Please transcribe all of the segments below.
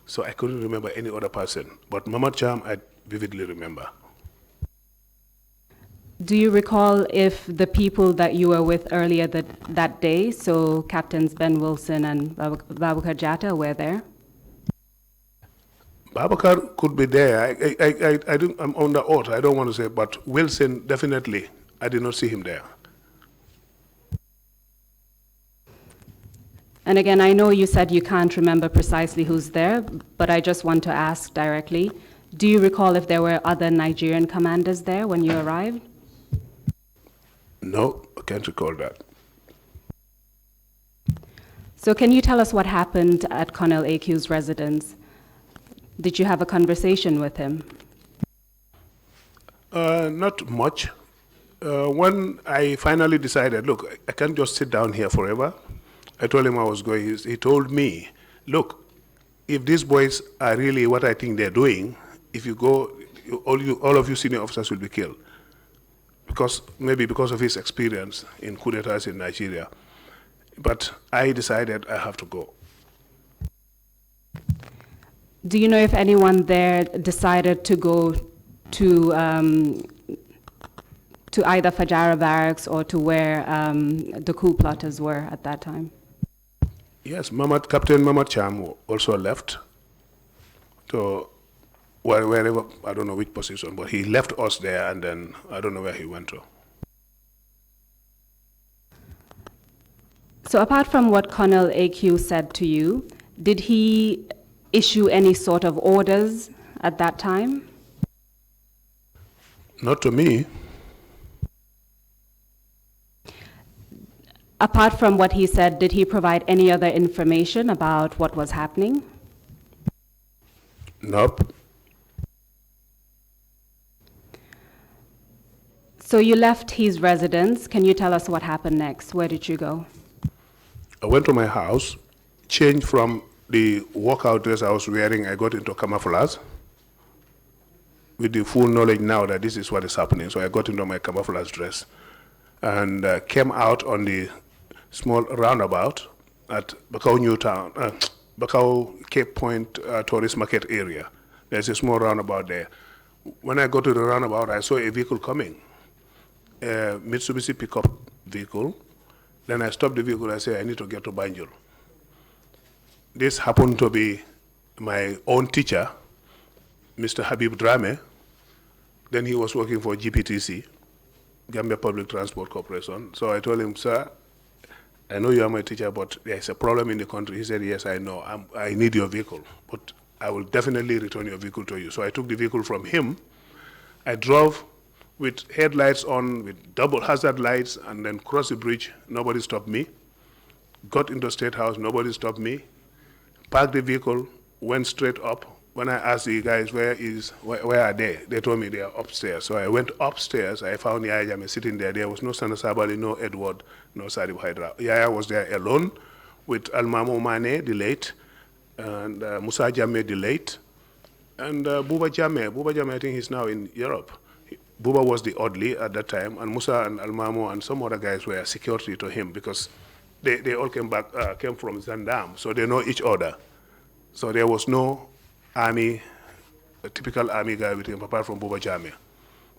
So I couldn't remember any other person. But Mama Cham, I vividly remember. Do you recall if the people that you were with earlier that day, so Captains Ben Wilson and Babukar Jatta, were there? Babakar could be there. I'm on the oath. I don't want to say, but Wilson, definitely. I did not see him there. And again, I know you said you can't remember precisely who's there, but I just want to ask directly, do you recall if there were other Nigerian commanders there when you arrived? No, I can't recall that. So can you tell us what happened at Colonel AQ's residence? Did you have a conversation with him? Not much. When I finally decided, look, I can't just sit down here forever. I told him I was going. He told me, look, if these boys are really what I think they're doing, if you go, all of you senior officers will be killed. Maybe because of his experience in coup d'etats in Nigeria. But I decided I have to go. Do you know if anyone there decided to go to either Fajara barracks or to where the coup plotters were at that time? Yes, Captain Mamad Cham also left to wherever, I don't know which position, but he left us there, and then I don't know where he went to. So apart from what Colonel AQ said to you, did he issue any sort of orders at that time? Not to me. Apart from what he said, did he provide any other information about what was happening? Nope. So you left his residence. Can you tell us what happened next? Where did you go? I went to my house, changed from the workout dress I was wearing, I got into camouflage with the full knowledge now that this is what is happening. So I got into my camouflage dress and came out on the small roundabout at Bakau New Town, Bakau Cape Point Tourist Market area. There's a small roundabout there. When I got to the roundabout, I saw a vehicle coming, a Mitsubishi pickup vehicle. Then I stopped the vehicle. I said, I need to get to Banjul. This happened to be my own teacher, Mr. Habib Drame. Then he was working for GPTC, Gambia Public Transport Corporation. So I told him, sir, I know you are my teacher, but there's a problem in the country. He said, yes, I know. I need your vehicle, but I will definitely return your vehicle to you. So I took the vehicle from him. I drove with headlights on, with double hazard lights, and then crossed the bridge. Nobody stopped me. Got into State House, nobody stopped me. Parked the vehicle, went straight up. When I asked the guys, where are they? They told me they are upstairs. So I went upstairs. I found Yaya Jammeh sitting there. There was no Sana Sabali, no Edward, no Sadib Hydra. Yaya was there alone with Almamo Mane, the late, and Musa Jammeh, the late, and Buba Jammeh. Buba Jammeh, I think he's now in Europe. Buba was the oddly at that time, and Musa and Almamo and some other guys were security to him because they all came from Zandam, so they know each other. So there was no army, a typical army guy with him, apart from Buba Jammeh.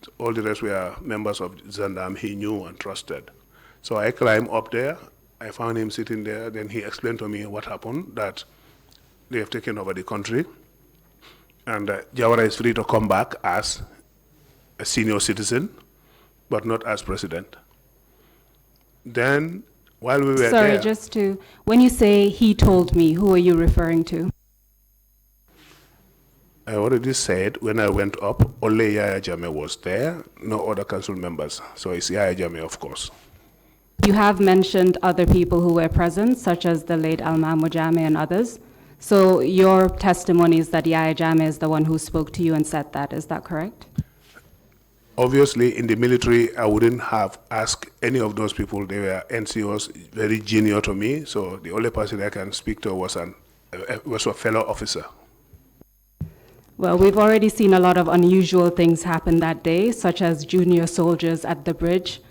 So all the rest were members of Zandam he knew and trusted. So I climbed up there. I found him sitting there. Then he explained to me what happened, that they have taken over the country, and Jawara is free to come back as a senior citizen, but not as president. Then, while we were there... Sorry, just to... When you say he told me, who are you referring to? I already said when I went up, only Yaya Jammeh was there, no other council members. So it's Yaya Jammeh, of course. You have mentioned other people who were present, such as the late Almamo Jammeh and others. So your testimony is that Yaya Jammeh is the one who spoke to you and said that. Is that correct? Obviously, in the military, I wouldn't have asked any of those people. They were NCOs, very junior to me. So the only person I can speak to was a fellow officer. Well, we've already seen a lot of unusual things happen that day, such as junior soldiers at the bridge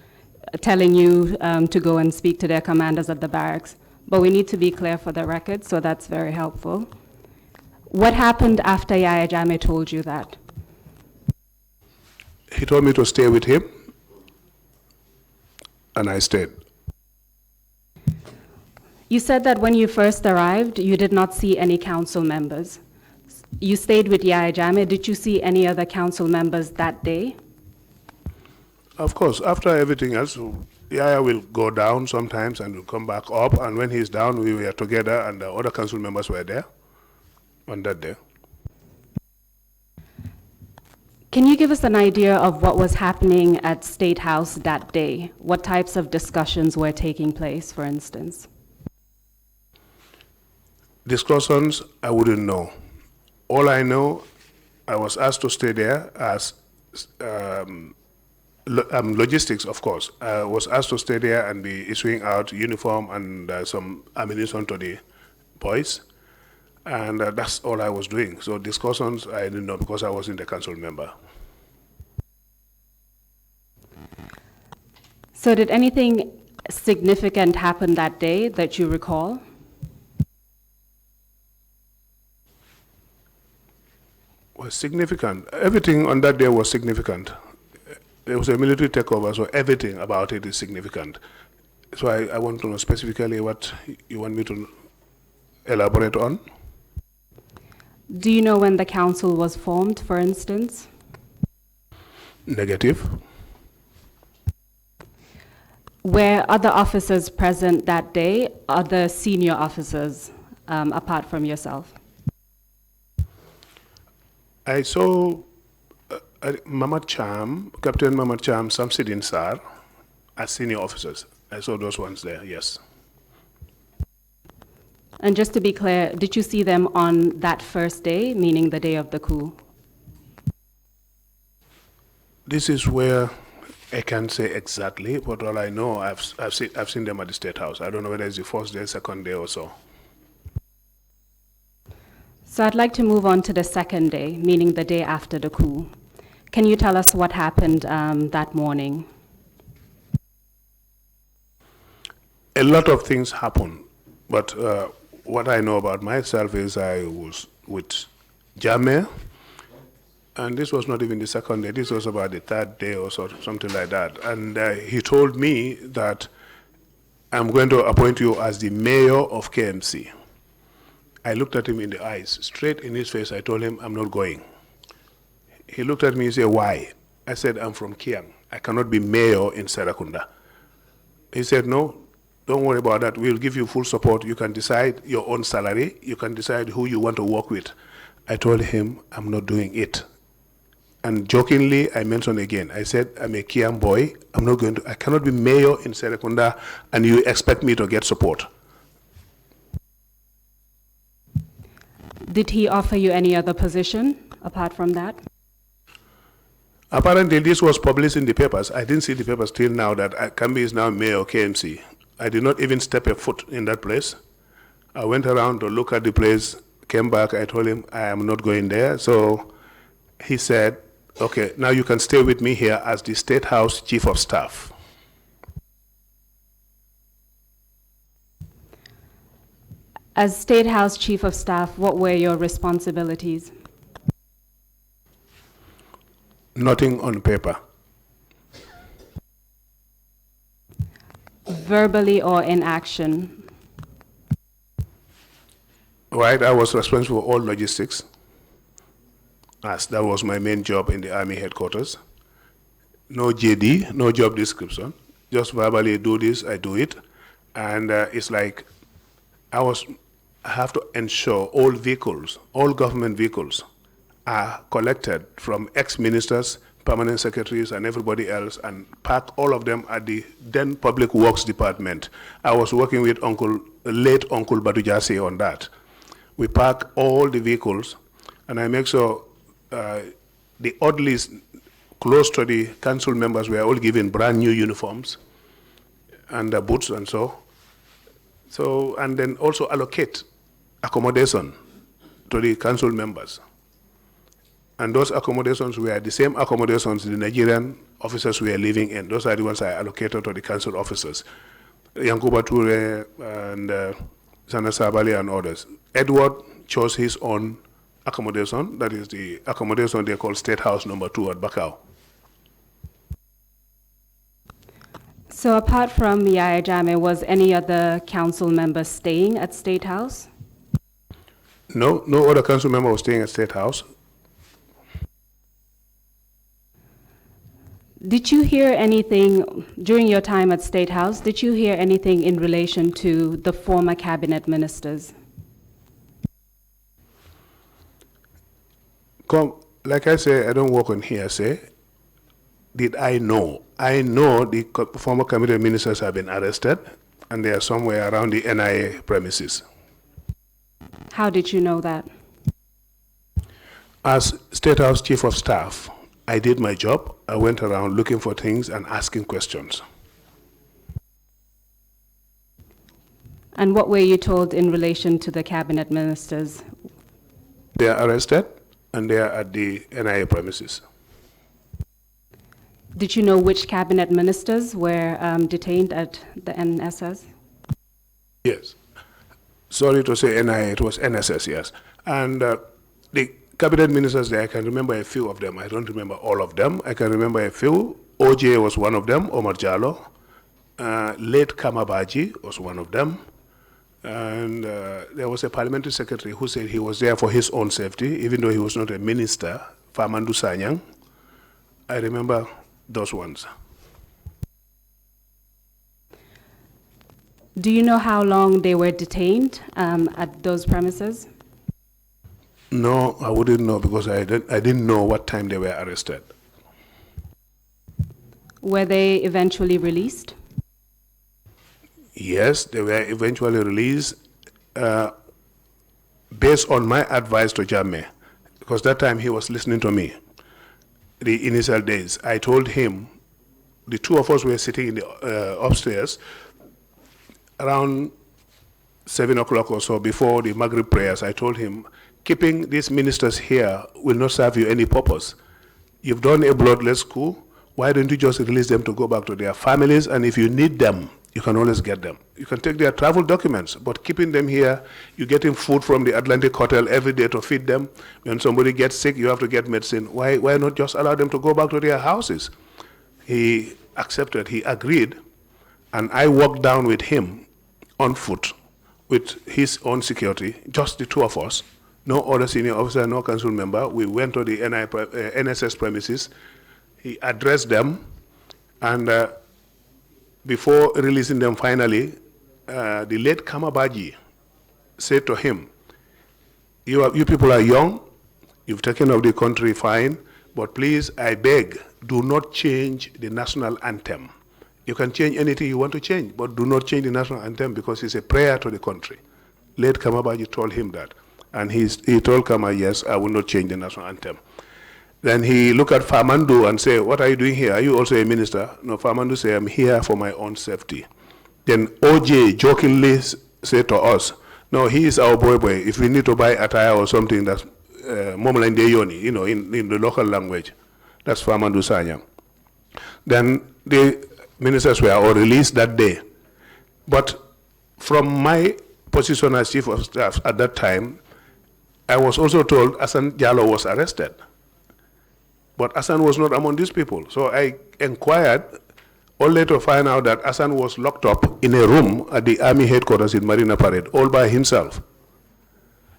telling you to go and speak to their commanders at the barracks. But we need to be clear for the record, so that's very helpful. What happened after Yaya Jammeh told you that? He told me to stay with him, and I stayed. You said that when you first arrived, you did not see any council members. You stayed with Yaya Jammeh. Did you see any other council members that day? Of course, after everything else, Yaya will go down sometimes and will come back up, and when he's down, we were together, and the other council members were there on that day. Can you give us an idea of what was happening at State House that day? What types of discussions were taking place, for instance? Discussions, I wouldn't know. All I know, I was asked to stay there as logistics, of course. I was asked to stay there and be issuing out uniform and some ammunition to the boys. And that's all I was doing. So discussions, I didn't know because I wasn't a council member. So did anything significant happen that day that you recall? Was significant. Everything on that day was significant. It was a military takeover, so everything about it is significant. So I want to know specifically what you want me to elaborate on. Do you know when the council was formed, for instance? Negative. Were other officers present that day, other senior officers, apart from yourself? I saw Mamad Cham, Captain Mamad Cham, Samsidin Sar, as senior officers. I saw those ones there, yes. And just to be clear, did you see them on that first day, meaning the day of the coup? This is where I can't say exactly, but all I know, I've seen them at the State House. I don't know whether it's the first day, second day or so. So I'd like to move on to the second day, meaning the day after the coup. Can you tell us what happened that morning? A lot of things happened, but what I know about myself is I was with Jammeh, and this was not even the second day, this was about the third day or so, something like that. And he told me that I'm going to appoint you as the mayor of KMC. I looked at him in the eyes, straight in his face. I told him, I'm not going. He looked at me and said, why? I said, I'm from Kiang. I cannot be mayor in Serakunda. He said, no, don't worry about that. We'll give you full support. You can decide your own salary. You can decide who you want to work with. I told him, I'm not doing it. And jokingly, I mentioned again, I said, I'm a Kiang boy. I cannot be mayor in Serakunda, and you expect me to get support. Did he offer you any other position apart from that? Apparently, this was published in the papers. I didn't see the papers till now that Cambi is now mayor of KMC. I did not even step a foot in that place. I went around to look at the place, came back, I told him I am not going there. So he said, okay, now you can stay with me here as the State House Chief of Staff. As State House Chief of Staff, what were your responsibilities? Nothing on paper. Verbally or in action? Right, I was responsible for all logistics, as that was my main job in the Army headquarters. No JD, no job description. Just verbally do this, I do it. And it's like I have to ensure all vehicles, all government vehicles are collected from ex-ministers, permanent secretaries, and everybody else, and park all of them at the then Public Works Department. I was working with late Uncle Badujasi on that. We park all the vehicles, and I make sure the oddlies close to the council members were all given brand new uniforms and boots and so. So, and then also allocate accommodation to the council members. And those accommodations were the same accommodations the Nigerian officers were living in. Those are the ones I allocated to the council officers. Yankuba Toure and Sana Sabali and others. Edward chose his own accommodation. That is the accommodation they call State House number 2 at Bakau. So apart from Yaya Jammeh, was any other council member staying at State House? No, no other council member was staying at State House. Did you hear anything during your time at State House? Did you hear anything in relation to the former cabinet ministers? Like I say, I don't work on hearsay. Did I know? I know the former cabinet ministers have been arrested, and they are somewhere around the NIA premises. How did you know that? As State House Chief of Staff, I did my job. I went around looking for things and asking questions. And what were you told in relation to the cabinet ministers? They are arrested, and they are at the NIA premises. Did you know which cabinet ministers were detained at the NSS? Yes. Sorry to say NIA, it was NSS, yes. And the cabinet ministers there, I can remember a few of them. I don't remember all of them. I can remember a few. OJ was one of them, Omar Jallo. Late Kamabaji was one of them. And there was a parliamentary secretary who said he was there for his own safety, even though he was not a minister, Famandu Sanyang. I remember those ones. Do you know how long they were detained at those premises? No, I wouldn't know because I didn't know what time they were arrested. Were they eventually released? Yes, they were eventually released based on my advice to Jammeh, because that time he was listening to me. The initial days, I told him, the two of us were sitting in the upstairs around 7 o'clock or so before the Maghrib prayers. I told him, keeping these ministers here will not serve you any purpose. You've done a bloodless coup. Why don't you just release them to go back to their families? And if you need them, you can always get them. You can take their travel documents, but keeping them here, you're getting food from the Atlantic Hotel every day to feed them. When somebody gets sick, you have to get medicine. Why not just allow them to go back to their houses? He accepted, he agreed, and I walked down with him on foot with his own security, just the two of us, no other senior officer, no council member. We went to the NSS premises. He addressed them, and before releasing them finally, the late Kamabaji said to him, you people are young, you've taken over the country fine, but please, I beg, do not change the national anthem. You can change anything you want to change, but do not change the national anthem because it's a prayer to the country. Late Kamabaji told him that. And he told Kama, yes, I will not change the national anthem. Then he looked at Famandu and said, what are you doing here? Are you also a minister? No, Famandu said, I'm here for my own safety. Then OJ jokingly said to us, no, he is our boy. If we need to buy attire or something, that's Momolande Yoni, you know, in the local language. That's Famandu Sanyang. Then the ministers were all released that day. But from my position as chief of staff at that time, I was also told Hassan Jallo was arrested. But Hassan was not among these people. So I inquired, only to find out that Hassan was locked up in a room at the army headquarters in Marina Parade, all by himself.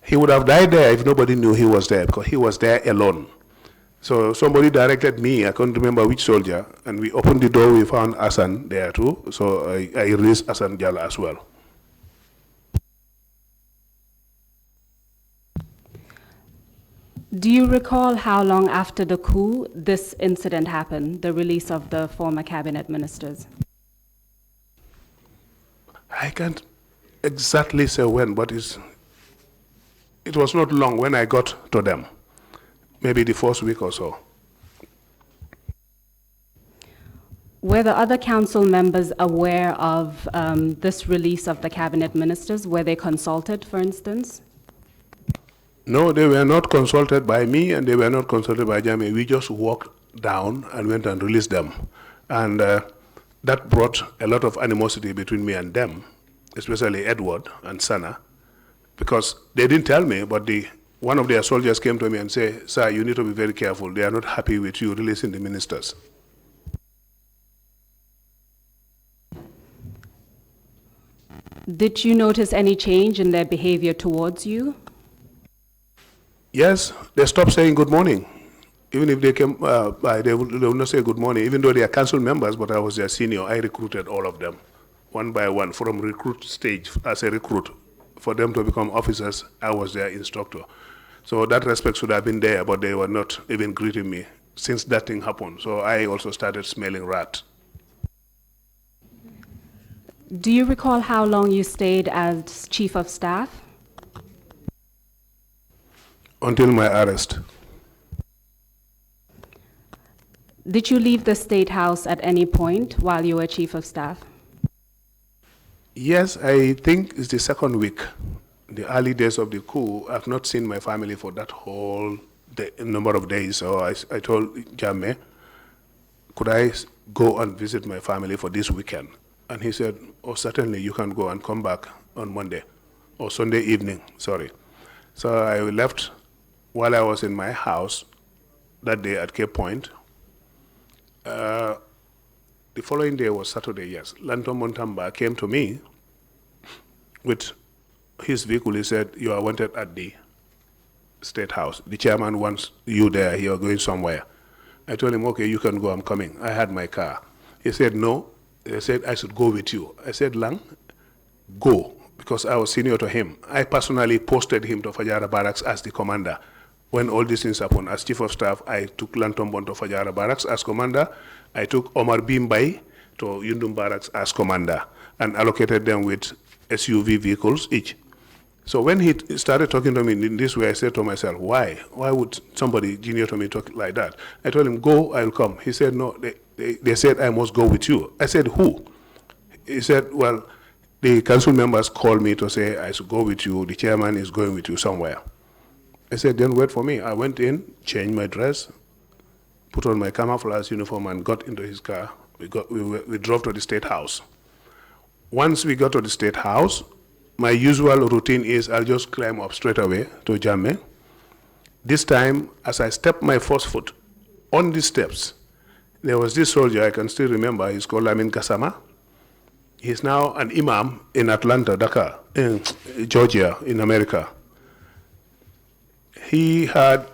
He would have died there if nobody knew he was there, because he was there alone. So somebody directed me, I can't remember which soldier, and we opened the door, we found Hassan there too. So I released Hassan Jallo as well. Do you recall how long after the coup this incident happened, the release of the former cabinet ministers? I can't exactly say when, but it was not long when I got to them, maybe the first week or so. Were the other council members aware of this release of the cabinet ministers? Were they consulted, for instance? No, they were not consulted by me, and they were not consulted by Jammeh. We just walked down and went and released them. And that brought a lot of animosity between me and them, especially Edward and Sana, because they didn't tell me, but the one of their soldiers came to me and said, "Sir, you need to be very careful. They are not happy with you releasing the ministers." Did you notice any change in their behavior towards you? Yes, they stopped saying good morning. Even if they came by, they would not say good morning, even though they are council members, but I was their senior. I recruited all of them, one by one, from recruit stage as a recruit. For them to become officers, I was their instructor. So that respect should have been there, but they were not even greeting me since that thing happened. So I also started smelling rat. Do you recall how long you stayed as chief of staff? Until my arrest. Did you leave the State House at any point while you were chief of staff? Yes, I think it's the second week. The early days of the coup, I've not seen my family for that whole number of days. So I told Jammeh, could I go and visit my family for this weekend? And he said, oh, certainly you can go and come back on Monday, or Sunday evening, sorry. So I left while I was in my house that day at Cape Point. The following day was Saturday, yes. Lanto Montamba came to me with his vehicle. He said, you are wanted at the State House. The chairman wants you there. You are going somewhere. I told him, okay, you can go. I'm coming. I had my car. He said, no. They said I should go with you. I said, Lang, go, because I was senior to him. I personally posted him to Fajara Barracks as the commander. When all these things happened, as chief of staff, I took Lantombon to Fajara Barracks as commander. I took Omar Bimbai to Yundum Barracks as commander and allocated them with SUV vehicles each. So when he started talking to me in this way, I said to myself, why? Why would somebody junior to me talk like that? I told him, go, I'll come. He said, no, they said I must go with you. I said, who? He said, well, the council members called me to say I should go with you. The chairman is going with you somewhere. I said, then wait for me. I went in, changed my dress, put on my camouflage uniform, and got into his car. We drove to the State House. Once we got to the State House, my usual routine is I'll just climb up straight away to Jammeh. This time, as I stepped my first foot on the steps, there was this soldier, I can still remember, he's called Amin Gassama. He's now an imam in Atlanta, Dakar, in Georgia, in America. He had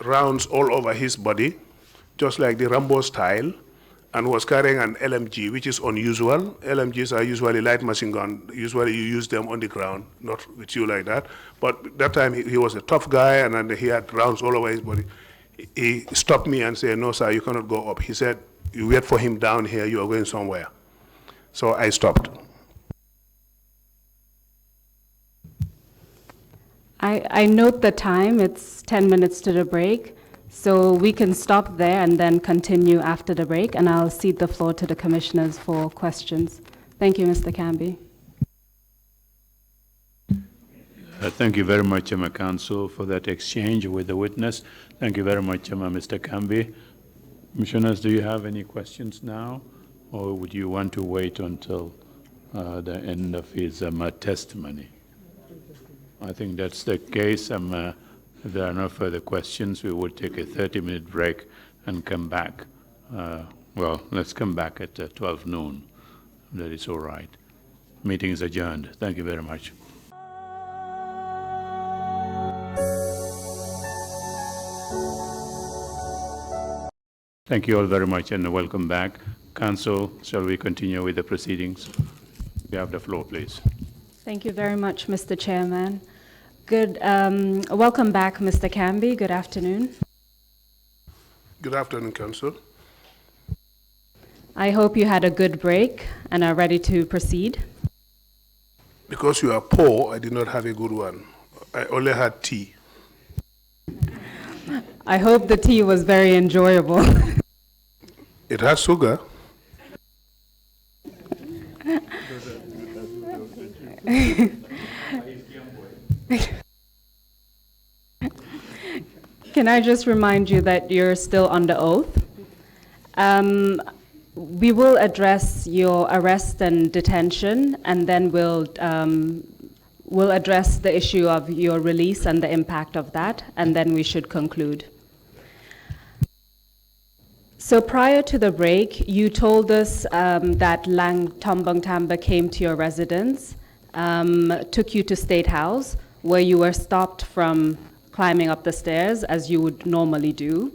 rounds all over his body, just like the Rambo style, and was carrying an LMG, which is unusual. LMGs are usually light machine gun. Usually you use them on the ground, not with you like that. But that time he was a tough guy, and then he had rounds all over his body. He stopped me and said, no, sir, you cannot go up. He said, you wait for him down here, you are going somewhere. So I stopped. I note the time, it's 10 minutes to the break. So we can stop there and then continue after the break, and I'll cede the floor to the commissioners for questions. Thank you, Mr. Cambi. Thank you very much, Counsel, for that exchange with the witness. Thank you very much, Mr. Cambi. Commissioners, do you have any questions now, or would you want to wait until the end of his testimony? I think that's the case. If there are no further questions, we will take a 30-minute break and come back. Well, let's come back at 12 noon. That is all right. Meeting is adjourned. Thank you very much. Thank you all very much and welcome back. Council, shall we continue with the proceedings? You have the floor, please. Thank you very much, Mr. Chairman. Welcome back, Mr. Cambi. Good afternoon. Good afternoon, Council. I hope you had a good break and are ready to proceed. Because you are poor, I did not have a good one. I only had tea. I hope the tea was very enjoyable. It has sugar. Can I just remind you that you're still under oath? We will address your arrest and detention, and then we'll We'll address the issue of your release and the impact of that, and then we should conclude. So prior to the break, you told us that Lang Tombong Tamba came to your residence, took you to State House, where you were stopped from climbing up the stairs, as you would normally do.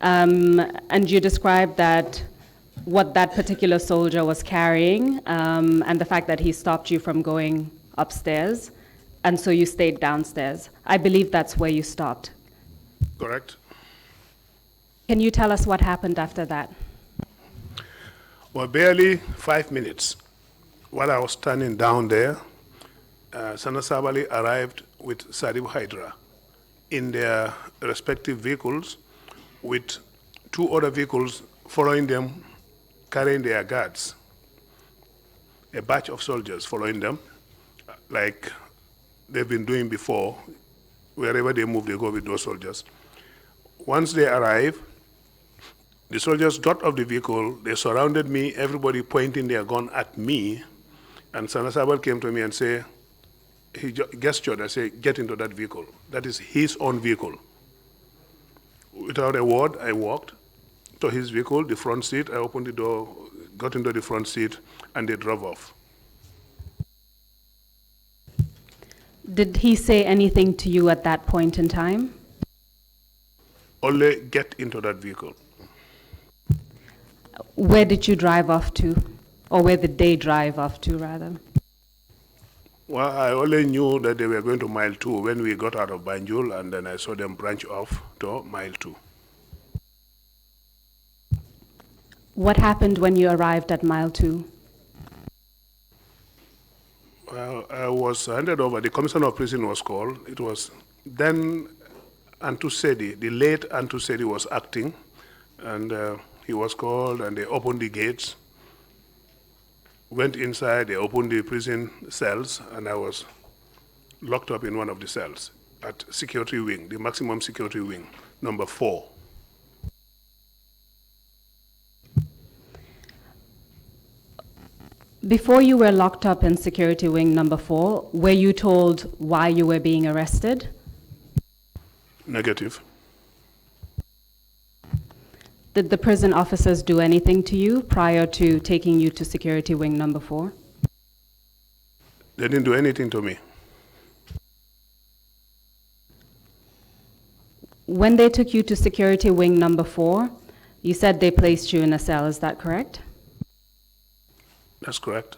And you described that what that particular soldier was carrying, and the fact that he stopped you from going upstairs, and so you stayed downstairs. I believe that's where you stopped. Correct? Can you tell us what happened after that? Well, barely 5 minutes. While I was standing down there, Sana Sabali arrived with Sadib Hydra in their respective vehicles, with 2 other vehicles following them, carrying their guards. A batch of soldiers following them, like they've been doing before. Wherever they move, they go with those soldiers. Once they arrive, the soldiers got off the vehicle, they surrounded me, everybody pointing their gun at me, and Sana Sabal came to me and said, he gestured and said, get into that vehicle. That is his own vehicle. Without a word, I walked to his vehicle, the front seat, I opened the door, got into the front seat, and they drove off. Did he say anything to you at that point in time? Only get into that vehicle. Where did you drive off to? Or where did they drive off to, rather? Well, I only knew that they were going to mile 2 when we got out of Banjul, and then I saw them branch off to mile 2. What happened when you arrived at mile 2? Well, I was handed over. The commissioner of prison was called. It was then Antu Sedi, the late Antu Sedi was acting, and he was called, and they opened the gates, went inside, they opened the prison cells, and I was locked up in one of the cells at security wing, the maximum security wing, number 4. Before you were locked up in security wing number 4, were you told why you were being arrested? Negative. Did the prison officers do anything to you prior to taking you to security wing number 4? They didn't do anything to me. When they took you to security wing number 4, you said they placed you in a cell, is that correct? That's correct.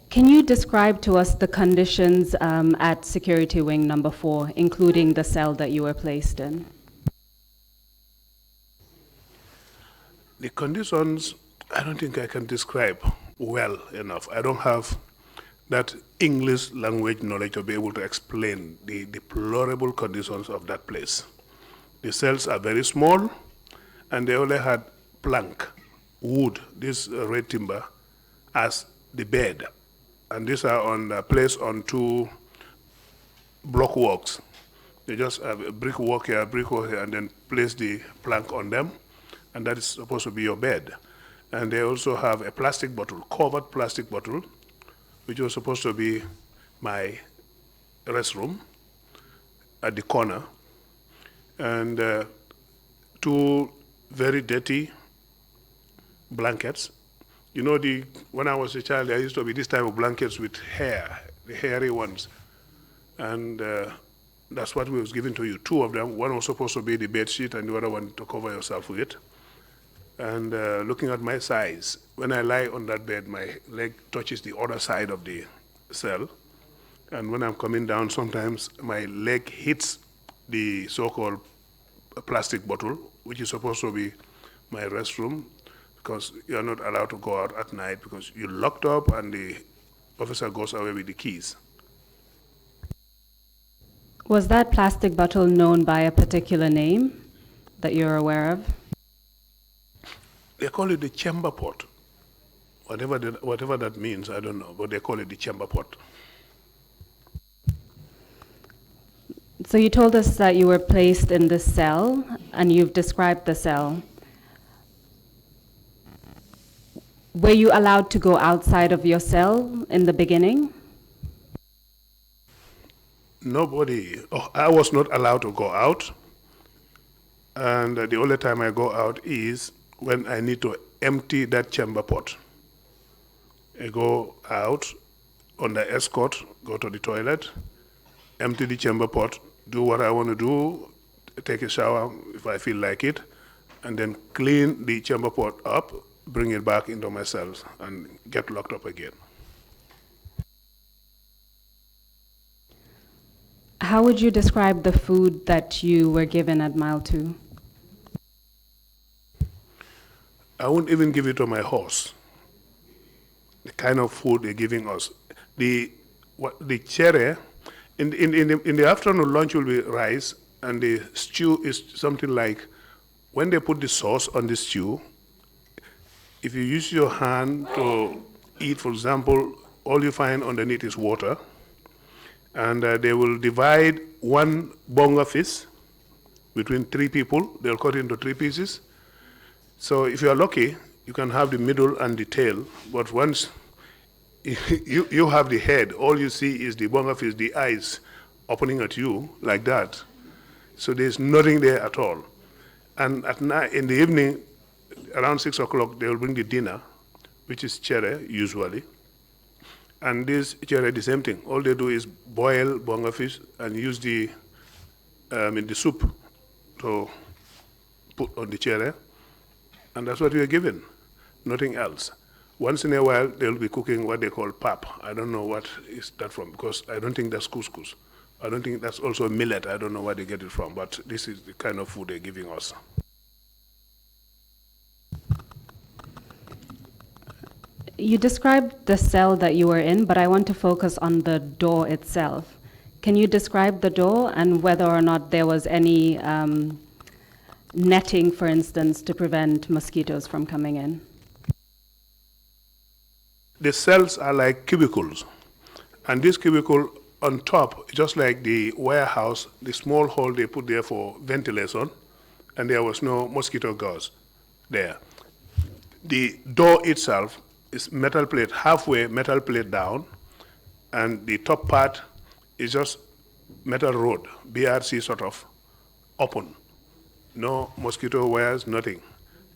Can you describe to us the conditions at security wing number 4, including the cell that you were placed in? The conditions, I don't think I can describe well enough. I don't have that English language knowledge to be able to explain the deplorable conditions of that place. The cells are very small, and they only had plank, wood, this red timber, as the bed. And these are placed on 2 block walks. They just have a brick walk here, and then place the plank on them, and that is supposed to be your bed. And they also have a plastic bottle, covered plastic bottle, which was supposed to be my restroom at the corner, and 2 very dirty blankets. You know, when I was a child, there used to be this type of blankets with hair, the hairy ones. And that's what was given to you, 2 of them. One was supposed to be the bed sheet, and the other one to cover yourself with. And looking at my size, when I lie on that bed, my leg touches the other side of the cell. And when I'm coming down, sometimes my leg hits the so-called plastic bottle, which is supposed to be my restroom, because you're not allowed to go out at night because you're locked up and the officer goes away with the keys. Was that plastic bottle known by a particular name that you're aware of? They call it the chamber pot. Whatever that means, I don't know, but they call it the chamber pot. So you told us that you were placed in this cell, and you've described the cell. Were you allowed to go outside of your cell in the beginning? I was not allowed to go out. And the only time I go out is when I need to empty that chamber pot. I go out under escort, go to the toilet, empty the chamber pot, do what I want to do, take a shower if I feel like it, and then clean the chamber pot up, bring it back into my cells, and get locked up again. How would you describe the food that you were given at Mile 2? I wouldn't even give it to my horse. The kind of food they're giving us. The cherry, in the afternoon lunch will be rice, and the stew is something like, when they put the sauce on the stew, if you use your hand to eat, for example, all you find underneath is water, and they will divide one bonga fish between 3 people. They'll cut it into 3 pieces. So if you are lucky, you can have the middle and the tail, but once you have the head, all you see is the bonga fish, the eyes opening at you like that. So there's nothing there at all. And at night, in the evening, around 6 o'clock, they will bring the dinner, which is chere usually. And this chere, the same thing. All they do is boil bonga fish and use the soup to put on the chere. And that's what we are given, nothing else. Once in a while, they'll be cooking what they call pap. I don't know what is that from, because I don't think that's couscous. I don't think that's also millet. I don't know where they get it from, but this is the kind of food they're giving us. You described the cell that you were in, but I want to focus on the door itself. Can you describe the door and whether or not there was any netting, for instance, to prevent mosquitoes from coming in? The cells are like cubicles, and this cubicle on top, just like the warehouse, the small hole they put there for ventilation, and there was no mosquito gauze there. The door itself is metal plate, halfway metal plate down, and the top part is just metal rod, BRC sort of, open. No mosquito wires, nothing.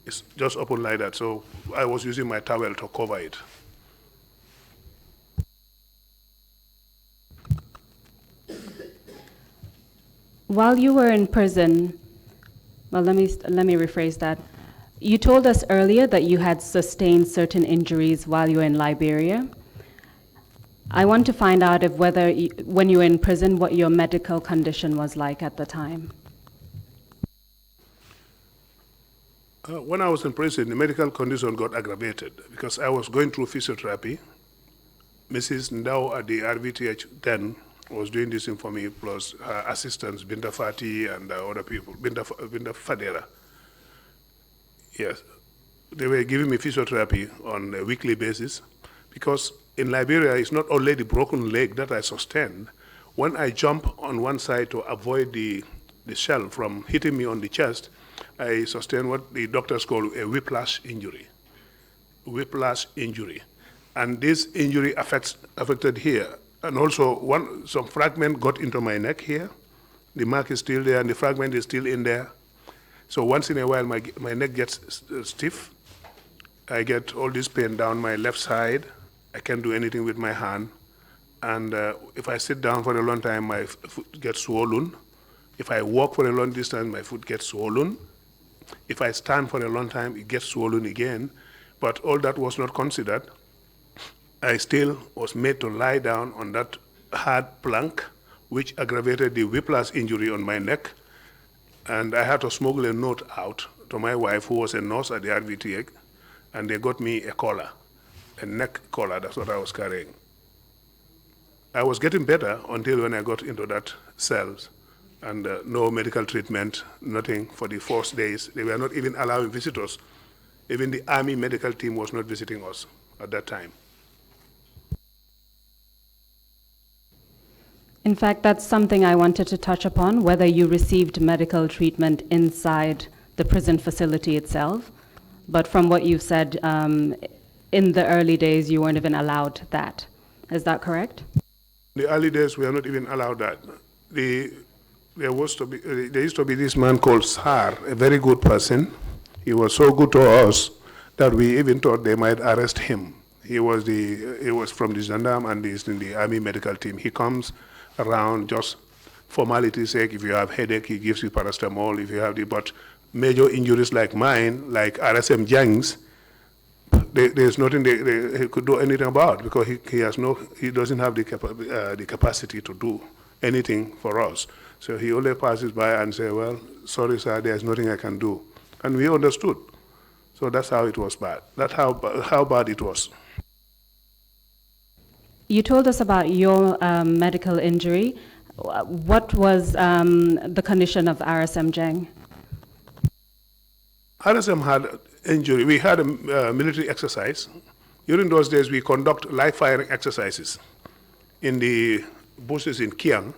It's just open like that. So I was using my towel to cover it. While you were in prison, well, let me rephrase that. You told us earlier that you had sustained certain injuries while you were in Liberia. I want to find out if when you were in prison, what your medical condition was like at the time. When I was in prison, the medical condition got aggravated because I was going through physiotherapy. Mrs. Ndao at the RVTH then was doing this thing for me, plus her assistants, Binta Fati and other people, Binta Fadera. Yes, they were giving me physiotherapy on a weekly basis because in Liberia, it's not only the broken leg that I sustained. When I jump on one side to avoid the shell from hitting me on the chest, I sustained what the doctors call a whiplash injury. Whiplash injury. And this injury affected here. And also, some fragment got into my neck here. The mark is still there, and the fragment is still in there. So once in a while, my neck gets stiff. I get all this pain down my left side. I can't do anything with my hand. And if I sit down for a long time, my foot gets swollen. If I walk for a long distance, my foot gets swollen. If I stand for a long time, it gets swollen again. But all that was not considered. I still was made to lie down on that hard plank, which aggravated the whiplash injury on my neck. And I had to smuggle a note out to my wife, who was a nurse at the RVTH, and they got me a collar, a neck collar. That's what I was carrying. I was getting better until when I got into that cells, and no medical treatment, nothing for the first days. They were not even allowing visitors. Even the Army medical team was not visiting us at that time. In fact, that's something I wanted to touch upon, whether you received medical treatment inside the prison facility itself. But from what you've said, in the early days you weren't even allowed that. Is that correct? In the early days, we are not even allowed that. There used to be this man called Sar, a very good person. He was so good to us that we even thought they might arrest him. He was from the gendarme and he's in the army medical team. He comes around just formality's sake. If you have headache, he gives you paracetamol. If you have but major injuries like mine, like RSM Jang's, there's nothing he could do anything about because he doesn't have the capacity to do anything for us. So he only passes by and say, well, sorry, sir, there's nothing I can do. And we understood. So that's how it was bad. That's how bad it was. You told us about your medical injury. What was the condition of RSM Jeng? RSM had injury. We had a military exercise. During those days, we conduct live firing exercises in the bushes in Kiang.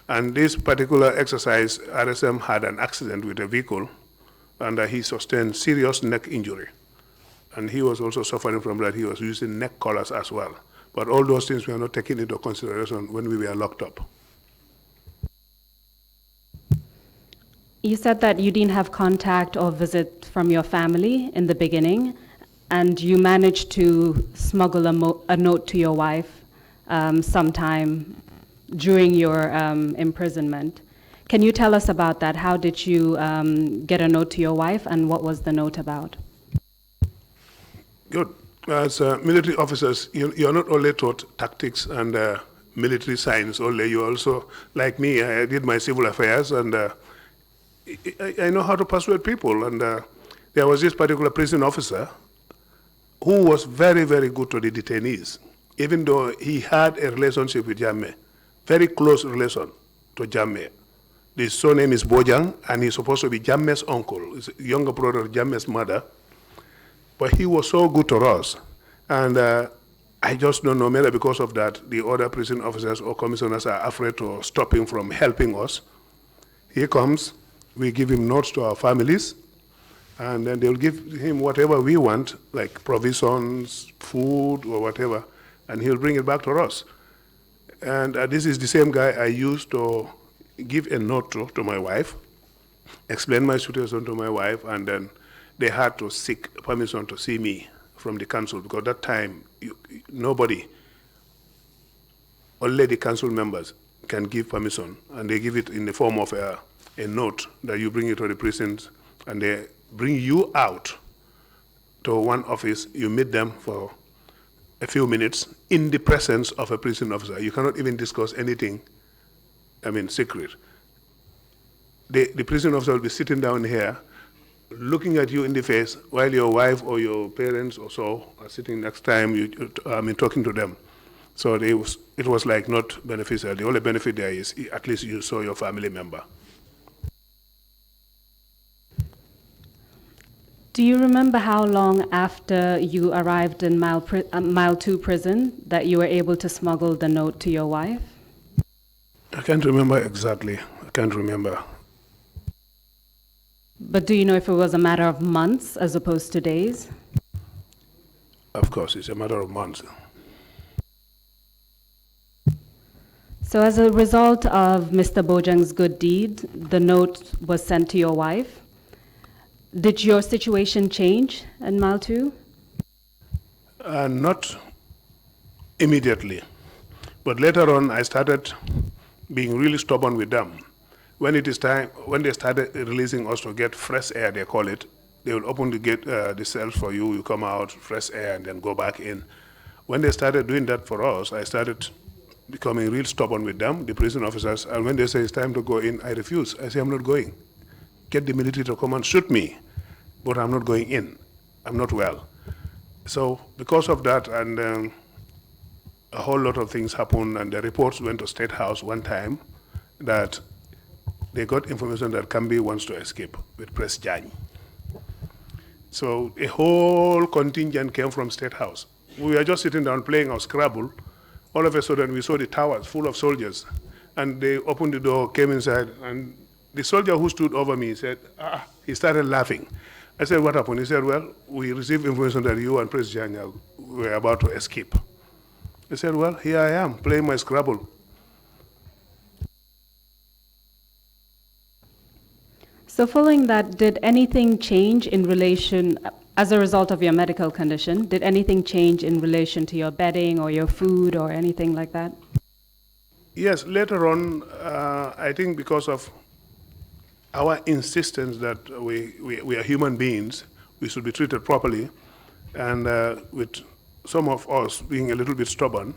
And this particular exercise, RSM had an accident with a vehicle, and he sustained serious neck injury. And he was also suffering from that. He was using neck collars as well. But all those things were not taken into consideration when we were locked up. You said that you didn't have contact or visit from your family in the beginning, and you managed to smuggle a note to your wife sometime during your imprisonment. Can you tell us about that? How did you get a note to your wife, and what was the note about? Good. As military officers, you're not only taught tactics and military science only, you also, like me, I did my civil affairs, and I know how to persuade people. And there was this particular prison officer who was very, very good to the detainees, even though he had a relationship with Jammeh, very close relation to Jammeh. The surname is Bojang, and he's supposed to be Jammeh's uncle, he's a younger brother of Jammeh's mother. But he was so good to us. And I just don't know, maybe because of that, the other prison officers or commissioners are afraid to stop him from helping us. He comes, we give him notes to our families, and then they'll give him whatever we want, like provisions, food, or whatever, and he'll bring it back to us. And this is the same guy I used to give a note to my wife, explain my situation to my wife, and then they had to seek permission to see me from the council, because at that time, nobody, only the council members can give permission, and they give it in the form of a note that you bring it to the prisons, and they bring you out to one office, you meet them for a few minutes in the presence of a prison officer. You cannot even discuss anything, secret. The prison officer will be sitting down here, looking at you in the face while your wife or your parents or so are sitting next time, talking to them. So it was like not beneficial. The only benefit there is at least you saw your family member. Do you remember how long after you arrived in Mile 2 prison that you were able to smuggle the note to your wife? I can't remember exactly. I can't remember. But do you know if it was a matter of months as opposed to days? Of course, it's a matter of months. So as a result of Mr. Bojang's good deed, the note was sent to your wife. Did your situation change in Mile 2? Not immediately. But later on, I started being really stubborn with them. When it is time, when they started releasing us to get fresh air, they call it, they will open the cells for you, you come out, fresh air, and then go back in. When they started doing that for us, I started becoming real stubborn with them, the prison officers, and when they say it's time to go in, I refuse. I say, I'm not going. Get the military to come and shoot me, but I'm not going in. I'm not well. So because of that, and a whole lot of things happened, and the reports went to State House one time that they got information that Cambi wants to escape with Press Jany. So a whole contingent came from State House. We were just sitting down playing our Scrabble. All of a sudden, we saw the towers full of soldiers. And they opened the door, came inside, and the soldier who stood over me said, he started laughing. I said, what happened? He said, well, we received information that you and Press Jany were about to escape. He said, well, here I am, playing my Scrabble. So following that, did anything change in relation, as a result of your medical condition, did anything change in relation to your bedding or your food or anything like that? Yes, later on, I think because of our insistence that we are human beings, we should be treated properly, and with some of us being a little bit stubborn,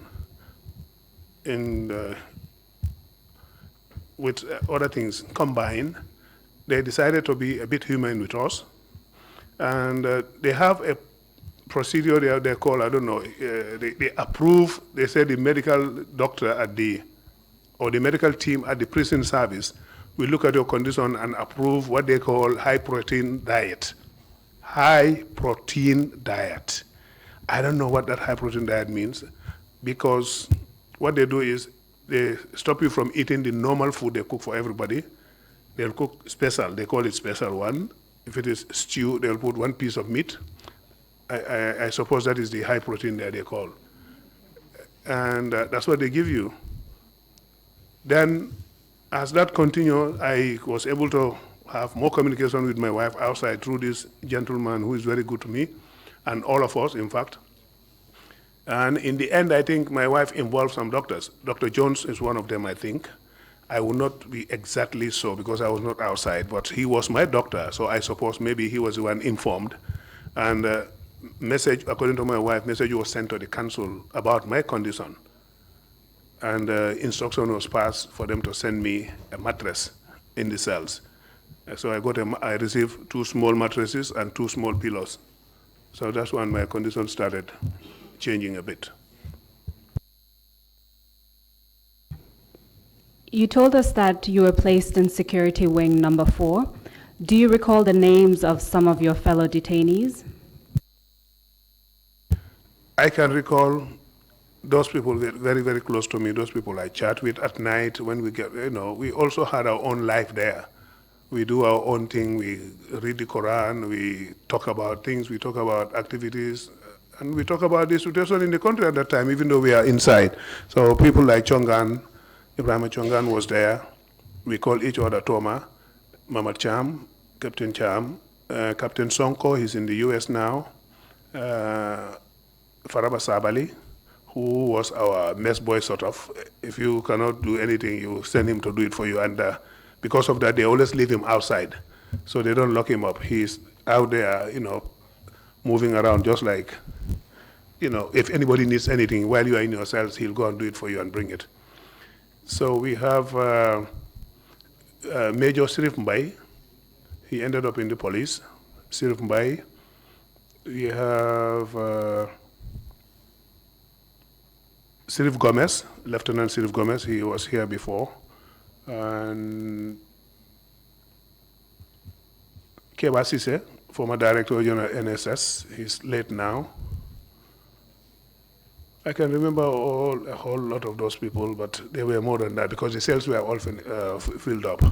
with other things combined, they decided to be a bit humane with us. And they have a procedure they call, I don't know, they approve, they say the medical doctor at the medical team at the prison service will look at your condition and approve what they call high protein diet. High protein diet. I don't know what that high protein diet means, because what they do is they stop you from eating the normal food they cook for everybody. They'll cook special, they call it special one. If it is stew, they'll put one piece of meat. I suppose that is the high protein that they call. And that's what they give you. Then, as that continued, I was able to have more communication with my wife outside through this gentleman who is very good to me, and all of us, in fact. And in the end, I think my wife involved some doctors. Dr. Jones is one of them, I think. I will not be exactly so because I was not outside, but he was my doctor, so I suppose maybe he was the one informed. And message, according to my wife, message was sent to the council about my condition. And instruction was passed for them to send me a mattress in the cells. So I received 2 small mattresses and 2 small pillows. So that's when my condition started changing a bit. You told us that you were placed in security wing number 4. Do you recall the names of some of your fellow detainees? I can recall those people that very, very close to me, those people I chat with at night when we get, we also had our own life there. We do our own thing, we read the Quran, we talk about things, we talk about activities, and we talk about the situation in the country at that time, even though we are inside. So people like Chongan, Ebrima Chongan was there. We call each other Toma, Mama Cham, Captain Cham, Captain Sonko, he's in the US now, Faraba Sabali, who was our mess boy sort of. If you cannot do anything, you send him to do it for you. And because of that, they always leave him outside. So they don't lock him up. He's out there, moving around just like, if anybody needs anything while you are in your cells, he'll go and do it for you and bring it. So we have Major Sirif Mbai. He ended up in the police. Sirif Mbai. We have Sirif Gomez, Lieutenant Sirif Gomez. He was here before. And Keba Sise, former Director General NSS. He's late now. I can remember a whole lot of those people, but they were more than that because the cells were all filled up.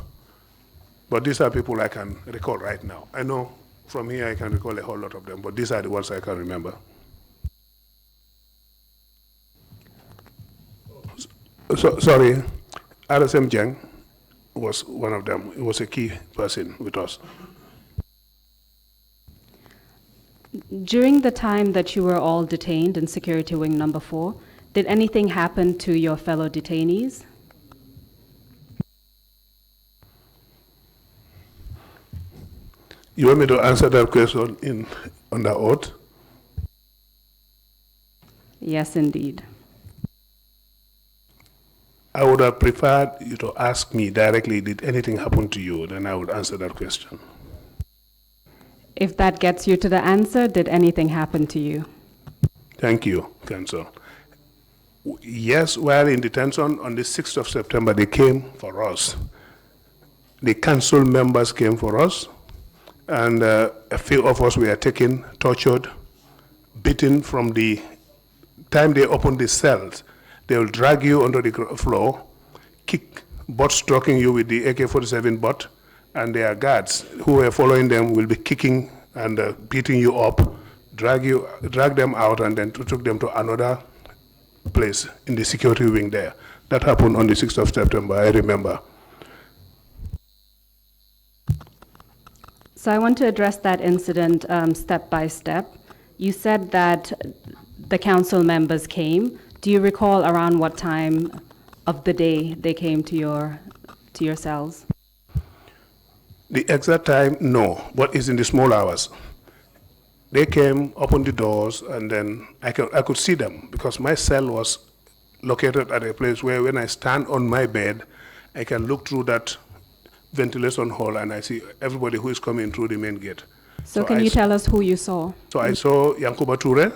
But these are people I can recall right now. I know from here I can recall a whole lot of them, but these are the ones I can remember. Sorry, RSM Jeng was one of them. He was a key person with us. During the time that you were all detained in security wing number 4, did anything happen to your fellow detainees? You want me to answer that question under oath? Yes, indeed. I would have preferred you to ask me directly, did anything happen to you? Then I would answer that question. If that gets you to the answer, did anything happen to you? Thank you, Counsel. Yes, while in detention on the 6th of September, they came for us. The council members came for us, and a few of us were taken, tortured, beaten from the time they opened the cells. They will drag you onto the floor, kick, butt-stroking you with the AK-47 butt, and their guards who were following them will be kicking and beating you up drag them out, and then took them to another place in the security wing there. That happened on the 6th of September, I remember. So I want to address that incident step by step. You said that the council members came. Do you recall around what time of the day they came to your cells? The exact time, no, but it's in the small hours. They came, opened the doors, and then I could see them because my cell was located at a place where when I stand on my bed, I can look through that ventilation hole and I see everybody who is coming through the main gate. So can you tell us who you saw? So I saw Yankuba Toure,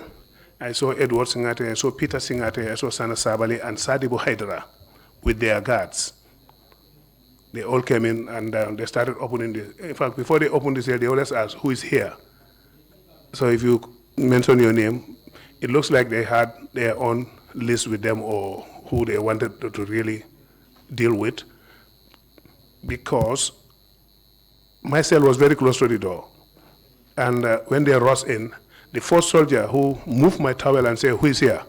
I saw Edward Singate, I saw Peter Singate, I saw Sana Sabali and Sadibu Haidara with their guards. They all came in and they started opening in fact, before they opened the cell, they always asked, who is here? So if you mention your name, it looks like they had their own list with them or who they wanted to really deal with, because my cell was very close to the door. And when they rushed in, the first soldier who moved my towel and said, who is here?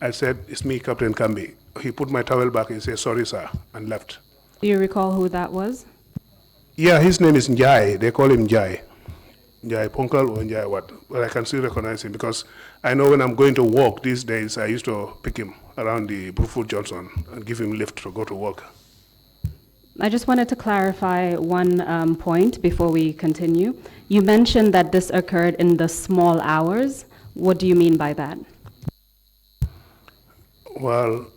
I said, it's me, Captain Cambi. He put my towel back and said, sorry, sir, and left. Do you recall who that was? Yeah, his name is Njai. They call him Njai. Njai Punkal or Njai what? But I can still recognize him because I know when I'm going to work these days, I used to pick him around the Brookfield Johnson and give him a lift to go to work. I just wanted to clarify one point before we continue. You mentioned that this occurred in the small hours. What do you mean by that? Well,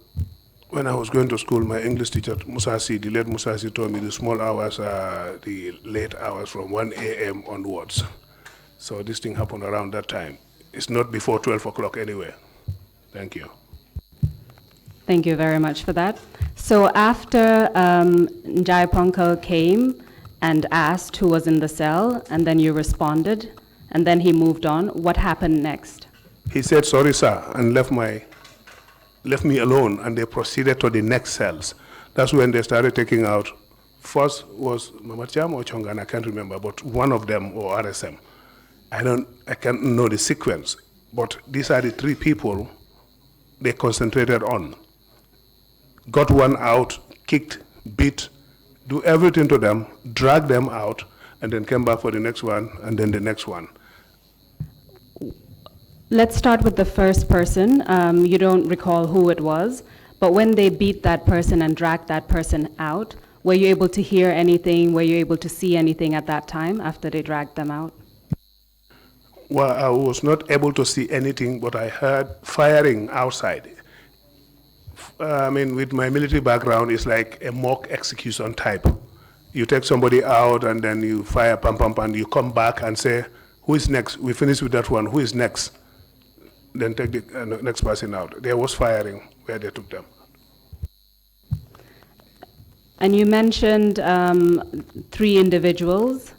when I was going to school, my English teacher, Musasi, the late Musasi, told me the small hours are the late hours from 1 a.m. onwards. So this thing happened around that time. It's not before 12 o'clock anyway. Thank you. Thank you very much for that. So after Njai Ponkal came and asked who was in the cell, and then you responded, and then he moved on, what happened next? He said, sorry, sir, and left me alone, and they proceeded to the next cells. That's when they started taking out. First was Mamacham or Chongan, I can't remember, but one of them, or RSM. I can't know the sequence, but these are the three people they concentrated on. Got one out, kicked, beat, do everything to them, dragged them out, and then came back for the next one, and then the next one. Let's start with the first person. You don't recall who it was, but when they beat that person and dragged that person out, were you able to hear anything? Were you able to see anything at that time after they dragged them out? Well, I was not able to see anything, but I heard firing outside. I mean, with my military background, it's like a mock execution type. You take somebody out and then you fire, pam, pam, pam, you come back and say, who is next? We finish with that one, who is next? Then take the next person out. There was firing where they took them. And you mentioned 3 individuals.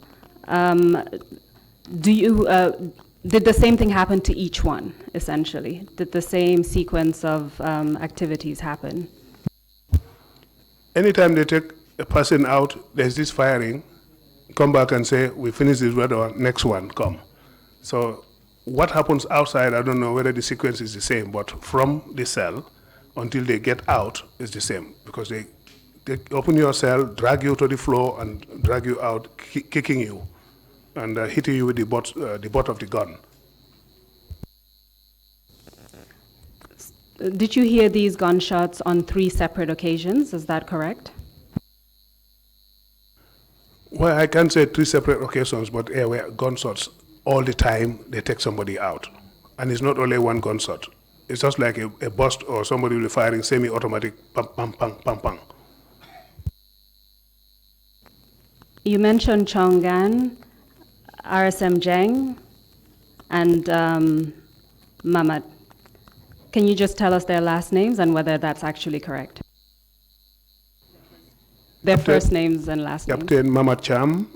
Did the same thing happen to each one, essentially? Did the same sequence of activities happen? Anytime they take a person out, there's this firing, come back and say, we finish this one, next one, come. So what happens outside, I don't know whether the sequence is the same, but from the cell until they get out is the same, because they open your cell, drag you to the floor, and drag you out, kicking you, and hitting you with the butt of the gun. Did you hear these gunshots on 3 separate occasions? Is that correct? Well, I can't say 3 separate occasions, but there were gunshots all the time. They take somebody out, and it's not only one gunshot. It's just like a burst or somebody will be firing semi-automatic, pam, pam, pam, pam, pam. You mentioned Chongan, RSM Jeng, and Mamat. Can you just tell us their last names and whether that's actually correct? Their first names and last names. Captain Mamat Cham,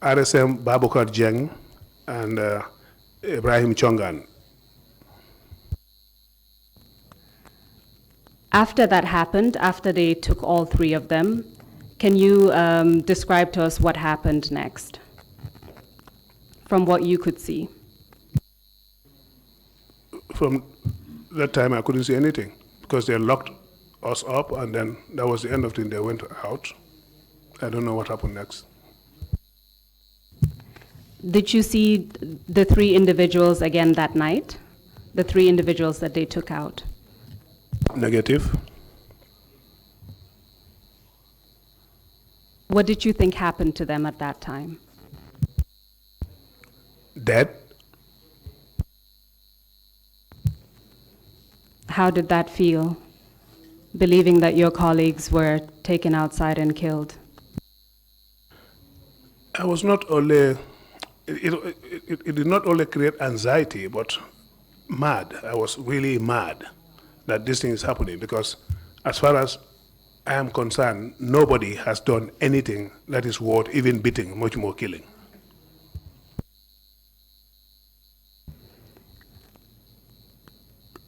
RSM Babukar Jeng, and Ibrahim Chongan. After that happened, after they took all 3 of them, can you describe to us what happened next, from what you could see? from that time, I couldn't see anything because they locked us up, and then that was the end of it. They went out. I don't know what happened next. Did you see the 3 individuals again that night? The 3 individuals that they took out? Negative. What did you think happened to them at that time? Dead. How did that feel, believing that your colleagues were taken outside and killed? I was not only, it did not only create anxiety, but mad. I was really mad that this thing is happening because as far as I am concerned, nobody has done anything that is worth even beating, much more killing.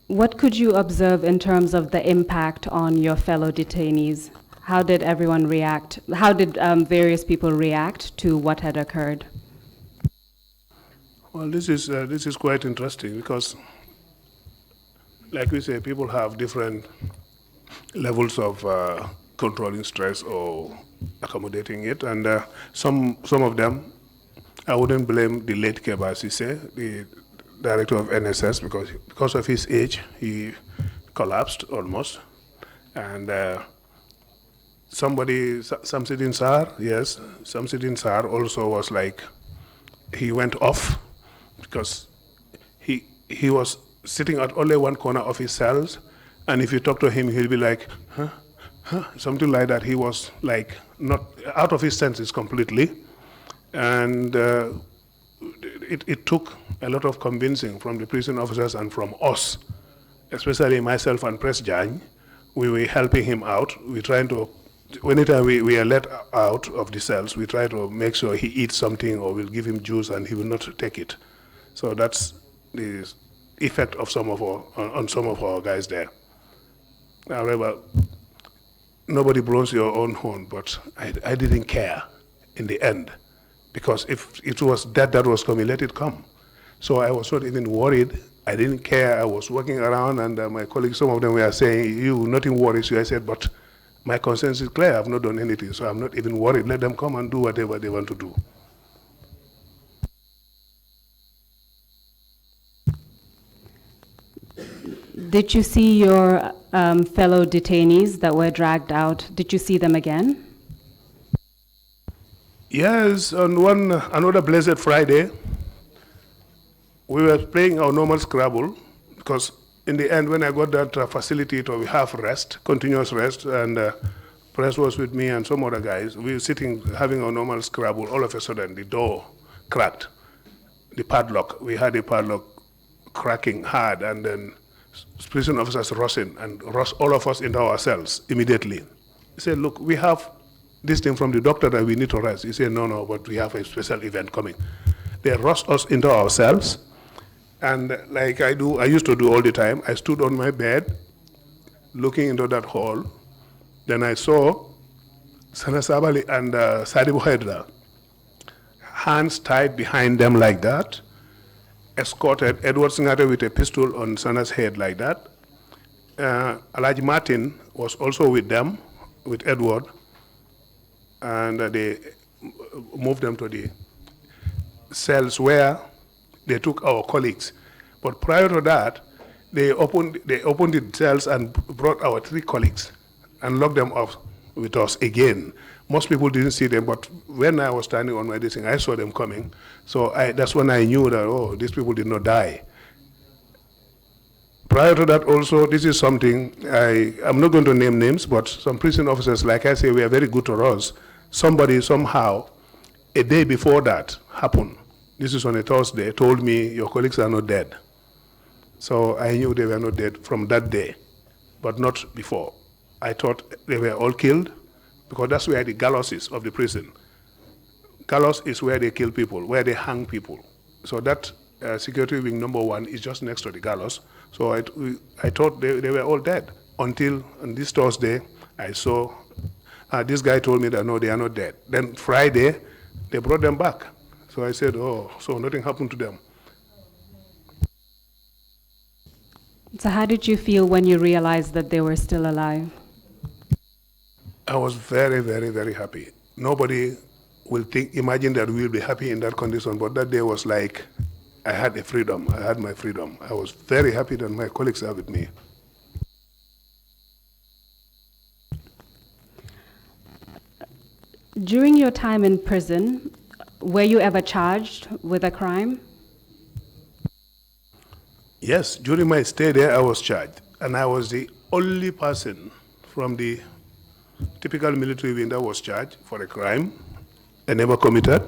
What could you observe in terms of the impact on your fellow detainees? How did everyone react? How did various people react to what had occurred? Well, this is quite interesting because, like we say, people have different levels of controlling stress or accommodating it, and some of them, I wouldn't blame the late Kebasise, the director of NSS, because of his age, he collapsed almost, and Samsidin Sar, yes, Samsidin Sar also was like, he went off because he was sitting at only one corner of his cells, and if you talk to him, he'll be like, huh, something like that. He was like not out of his senses completely, and it took a lot of convincing from the prison officers and from us, especially myself and Press Jan. We were helping him out. We trying to, anytime we are let out of the cells, we try to make sure he eats something, or we'll give him juice and he will not take it. So that's the effect of on some of our guys there. However, nobody blows your own horn, but I didn't care in the end, because if it was that was coming, let it come. So I was not even worried. I didn't care. I was walking around, and my colleagues, some of them were saying, "You, nothing worries you." I said, "But my conscience is clear. I've not done anything, so I'm not even worried. Let them come and do whatever they want to do." Did you see your fellow detainees that were dragged out? Did you see them again? Yes, on another blessed Friday, we were playing our normal Scrabble, because in the end, when I got that facility to have rest, continuous rest, and Press was with me and some other guys, we were sitting having our normal Scrabble. All of a sudden, the door cracked. The padlock, we had a padlock cracking hard, and then prison officers rushed in and rushed all of us into our cells immediately. He said, "Look, we have this thing from the doctor that we need to rest." He said, no, but we have a special event coming. They rushed us into our cells, and like I used to do all the time, I stood on my bed looking into that hall. Then I saw Sana Sabali and Sadibu Hydra, hands tied behind them like that, escorted Edward Singate with a pistol on Sana's head like that. Alaji Martin was also with them, with Edward, and they moved them to the cells where they took our colleagues. But prior to that, they opened the cells and brought our 3 colleagues and locked them up with us again. Most people didn't see them, but when I was standing on my thing, I saw them coming. So that's when I knew that, oh, these people did not die. Prior to that also, this is something, I'm not going to name names, but some prison officers, like I say, were very good to us. Somebody somehow, a day before that happened, this is on a Thursday, told me, "Your colleagues are not dead." So I knew they were not dead from that day, but not before. I thought they were all killed, because that's where the gallows is of the prison. Gallows is where they kill people, where they hang people. So that security wing number 1 is just next to the gallows. So I thought they were all dead, until on this Thursday, I saw, this guy told me that no, they are not dead. Then Friday, they brought them back. So I said, oh, so nothing happened to them. So how did you feel when you realized that they were still alive? I was very, very, very happy. Nobody will imagine that we'll be happy in that condition, but that day was like I had a freedom. I had my freedom. I was very happy that my colleagues are with me. During your time in prison, were you ever charged with a crime? Yes, during my stay there, I was charged, and I was the only person from the typical military wing that was charged for a crime I never committed.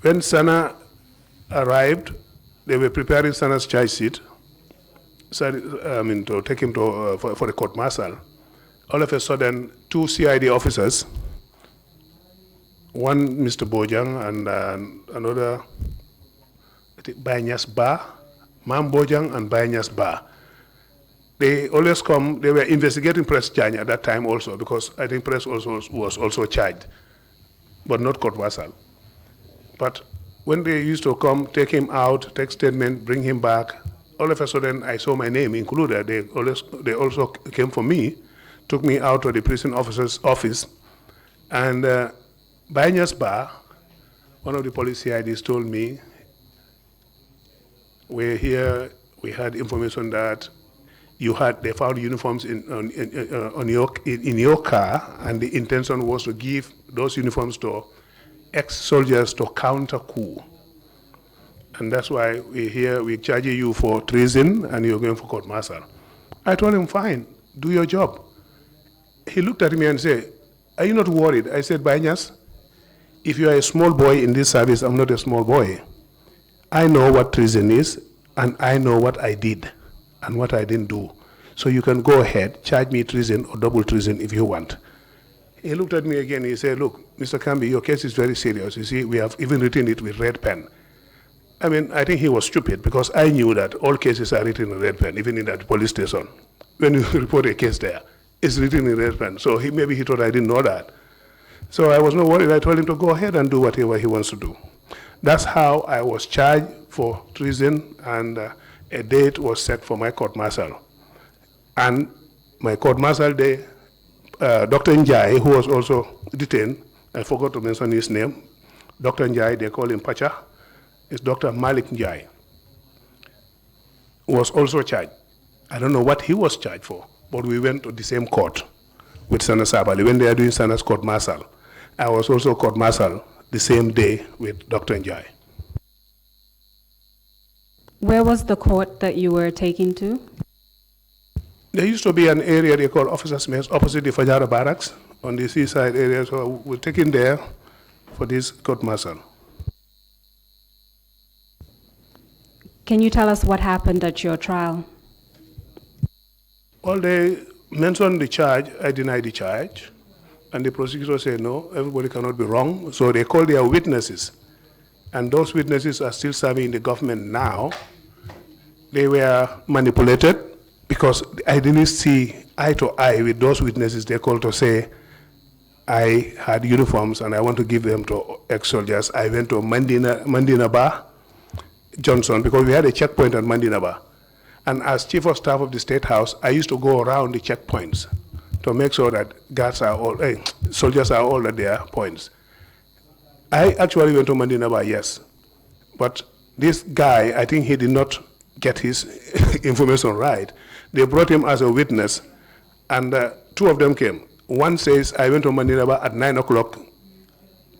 When Sana arrived, they were preparing Sana's charge sheet, to take him to, for a court martial. All of a sudden, two CID officers, one Mr. Bojang and another, I think Banyas Ba, Mam Bojang and Banyas Ba. They always come, they were investigating Press Chanya at that time also, because I think Press also was also charged, but not court martial. But when they used to come, take him out, take statement, bring him back, all of a sudden I saw my name included. They also came for me, took me out to the prison officer's office, and Banyas Ba, one of the police CIDs told me, we're here, we had information that they found uniforms in your car, and the intention was to give those uniforms to ex-soldiers to counter coup. And that's why we're here, we're charging you for treason, and you're going for court martial. I told him, fine, do your job. He looked at me and said, are you not worried? I said, Banyas, if you are a small boy in this service, I'm not a small boy. I know what treason is, and I know what I did and what I didn't do. So you can go ahead, charge me treason or double treason if you want. He looked at me again, he said, look, Mr. Cambi, your case is very serious. You see, we have even written it with red pen. I mean, I think he was stupid, because I knew that all cases are written in red pen, even in that police station. When you report a case there, it's written in red pen. So maybe he thought I didn't know that. So I was not worried. I told him to go ahead and do whatever he wants to do. That's how I was charged for treason, and a date was set for my court martial. And my court martial day, Dr. Njai, who was also detained, I forgot to mention his name. Dr. Njai, they call him Pacha, is Dr. Malik Njai, was also charged. I don't know what he was charged for, but we went to the same court with Sana Sabali. When they are doing Sana's court martial, I was also court martial the same day with Dr. Njai. Where was the court that you were taken to? There used to be an area they call Officers' Mess opposite the Fajara Barracks on the seaside area, so we're taken there for this court martial. Can you tell us what happened at your trial? Well, they mentioned the charge, I denied the charge, and the prosecutor said, no, everybody cannot be wrong, so they called their witnesses, and those witnesses are still serving in the government now. They were manipulated, because I didn't see eye to eye with those witnesses they called to say, I had uniforms and I want to give them to ex-soldiers. I went to Mandinaba Johnson, because we had a checkpoint at Mandinaba. And as Chief of Staff of the State House, I used to go around the checkpoints to make sure that soldiers are all at their points. I actually went to Mandinaba, yes. But this guy, I think he did not get his information right. They brought him as a witness, and two of them came. One says, I went to Mandinaba at 9 o'clock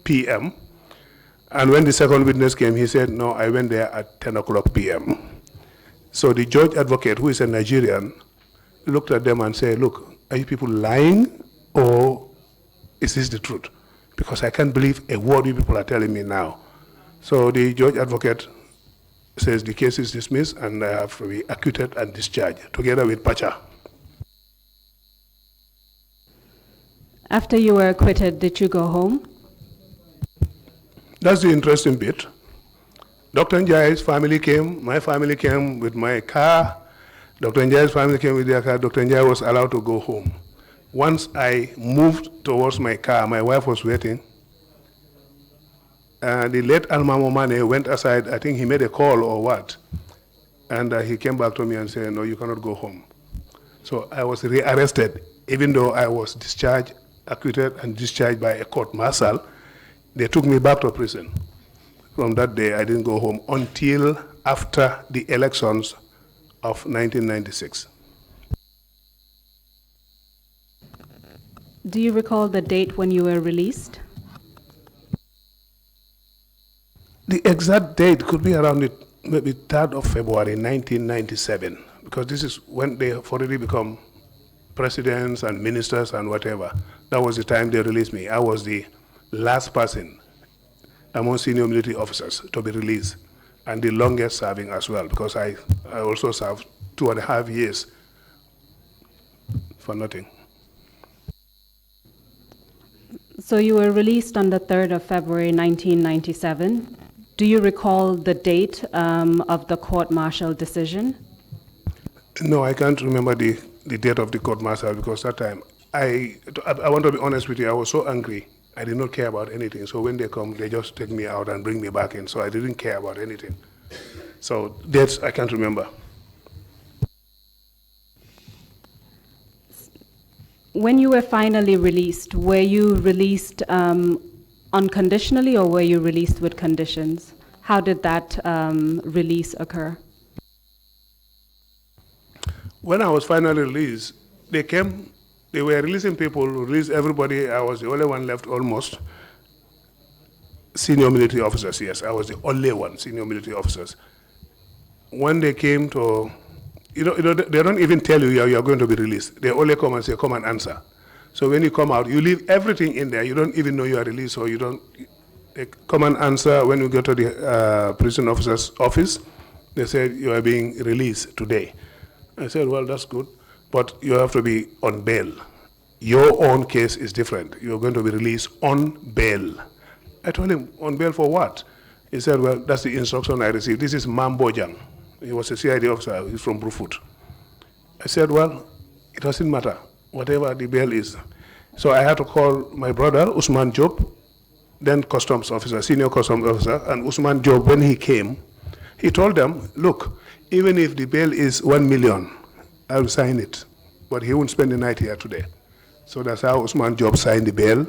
p.m., and when the second witness came, he said, no, I went there at 10 o'clock p.m. So the judge advocate, who is a Nigerian, looked at them and said, look, are you people lying, or is this the truth? Because I can't believe a word you people are telling me now. So the judge advocate says the case is dismissed and I have to be acquitted and discharged, together with Pacha. After you were acquitted, did you go home? That's the interesting bit. Dr. Njai's family came, my family came with my car. Dr. Njai's family came with their car. Dr. Njai was allowed to go home. Once I moved towards my car, my wife was waiting. The late Alma Momane went aside, I think he made a call or what. And he came back to me and said, no, you cannot go home. So I was rearrested, even though I was discharged, acquitted, and discharged by a court martial. They took me back to prison. From that day, I didn't go home until after the elections of 1996. Do you recall the date when you were released? The exact date could be around maybe 3rd of February 1997, because this is when they have already become presidents and ministers and whatever. That was the time they released me. I was the last person among senior military officers to be released, and the longest serving as well, because I also served 2.5 years for nothing. So you were released on the 3rd of February 1997. Do you recall the date of the court-martial decision? No, I can't remember the date of the court-martial, because that time, I want to be honest with you, I was so angry. I did not care about anything. So when they come, they just take me out and bring me back in. So I didn't care about anything. So dates, I can't remember. When you were finally released, were you released unconditionally or were you released with conditions? How did that release occur? When I was finally released, they came, they were releasing people, released everybody. I was the only one left almost. Senior military officers, yes, I was the only one, senior military officers. When they came to, they don't even tell you you are going to be released. They only come and say, come and answer. So when you come out, you leave everything in there. You don't even know you are released, or you don't. They come and answer when you go to the prison officer's office. They said, you are being released today. I said, well, that's good, but you have to be on bail. Your own case is different. You're going to be released on bail. I told him, on bail for what? He said, well, that's the instruction I received. This is Mambojang. He was a CID officer. He's from Brufut. I said, well, it doesn't matter, whatever the bail is. So I had to call my brother, Usman Job, then customs officer, senior customs officer, and Usman Job, when he came, he told them, look, even if the bail is 1 million, I'll sign it. But he won't spend the night here today. So that's how Usman Job signed the bail,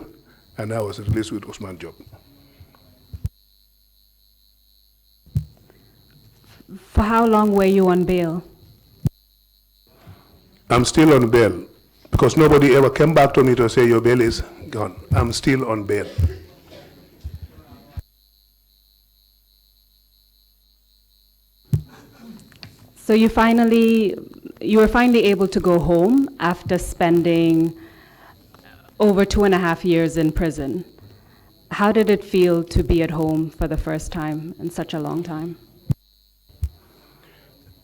and I was released with Usman Job. For how long were you on bail? I'm still on bail, because nobody ever came back to me to say your bail is gone. I'm still on bail. So you were finally able to go home after spending over 2.5 years in prison. How did it feel to be at home for the first time in such a long time?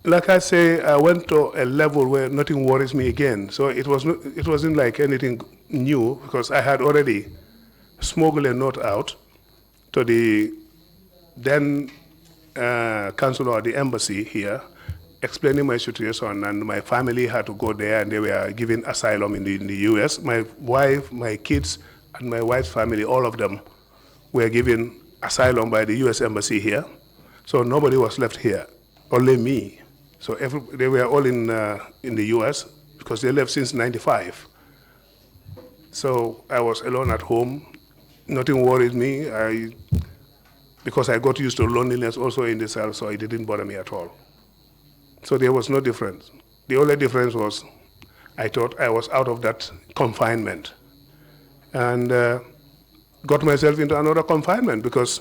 Like I say, I went to a level where nothing worries me again. So it wasn't like anything new, because I had already smuggled a note out to the then consular or the embassy here, explaining my situation, and my family had to go there, and they were given asylum in the US. My wife, my kids, and my wife's family, all of them were given asylum by the US embassy here. So nobody was left here, only me. So they were all in the US, because they left since '95. So I was alone at home. Nothing worried me. Because I got used to loneliness also in the cell, so it didn't bother me at all. So there was no difference. The only difference was I thought I was out of that confinement, and got myself into another confinement, because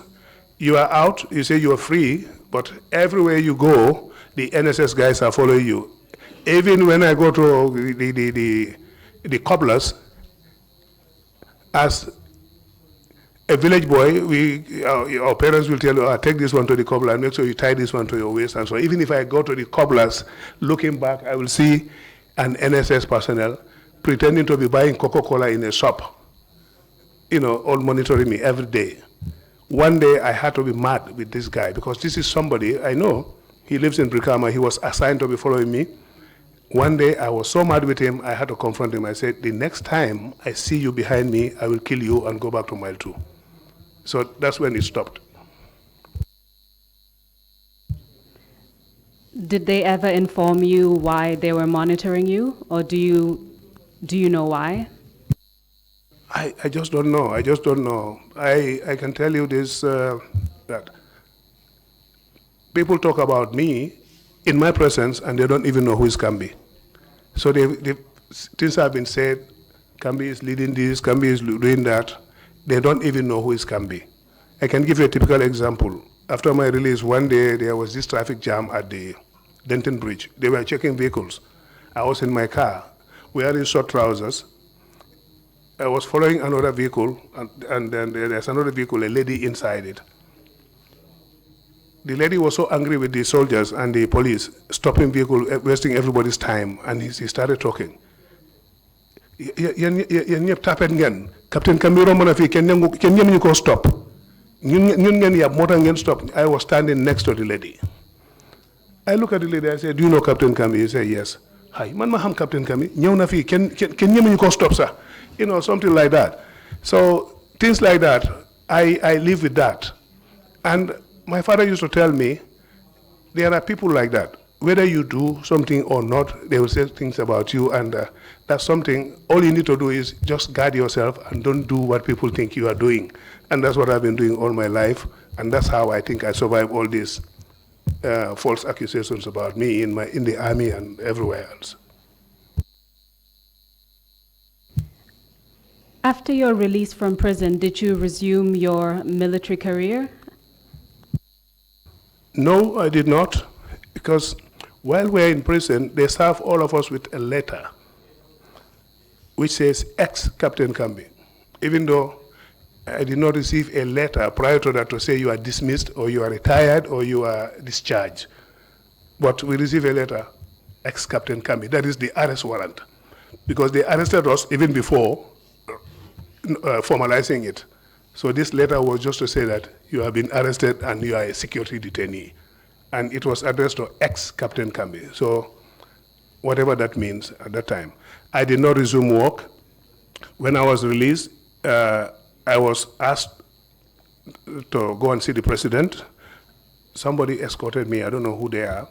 you are out, you say you are free, but everywhere you go, the NSS guys are following you. Even when I go to the cobblers, as a village boy, our parents will tell you, take this one to the cobbler and make sure you tie this one to your waist. And so even if I go to the cobblers, looking back, I will see an NSS personnel pretending to be buying Coca-Cola in a shop, all monitoring me every day. One day I had to be mad with this guy, because this is somebody I know. He lives in Brikama. He was assigned to be following me. One day I was so mad with him, I had to confront him. I said, the next time I see you behind me, I will kill you and go back to mile 2. So that's when it stopped. Did they ever inform you why they were monitoring you, or do you know why? I just don't know. I just don't know. I can tell you this, that people talk about me in my presence and they don't even know who is Cambi. So things have been said, Cambi is leading this, Cambi is doing that. They don't even know who is Cambi. I can give you a typical example. After my release, one day there was this traffic jam at the Denton Bridge. They were checking vehicles. I was in my car, wearing short trousers. I was following another vehicle, and then there's another vehicle, a lady inside it. The lady was so angry with the soldiers and the police, stopping vehicle, wasting everybody's time, and he started talking. Captain Cambi Romana fi ken you ko stop. Stop. I was standing next to the lady. I look at the lady, I said, do you know Captain Cambi? He said, yes. Hi, man maham Captain Cambi. Ñew na fi ken you ko stop sir. You know, something like that. So things like that, I live with that. And my father used to tell me, there are people like that. Whether you do something or not, they will say things about you, and that's something, all you need to do is just guard yourself and don't do what people think you are doing. And that's what I've been doing all my life, and that's how I think I survived all these false accusations about me in the army and everywhere else. After your release from prison, did you resume your military career? No, I did not, because while we're in prison, they serve all of us with a letter which says ex-Captain Cambi, even though I did not receive a letter prior to that to say you are dismissed or you are retired or you are discharged. But we received a letter, ex-Captain Cambi. That is the arrest warrant, because they arrested us even before formalizing it. So this letter was just to say that you have been arrested and you are a security detainee. And it was addressed to ex-Captain Cambi. So whatever that means at that time. I did not resume work. When I was released, I was asked to go and see the president. Somebody escorted me, I don't know who they are.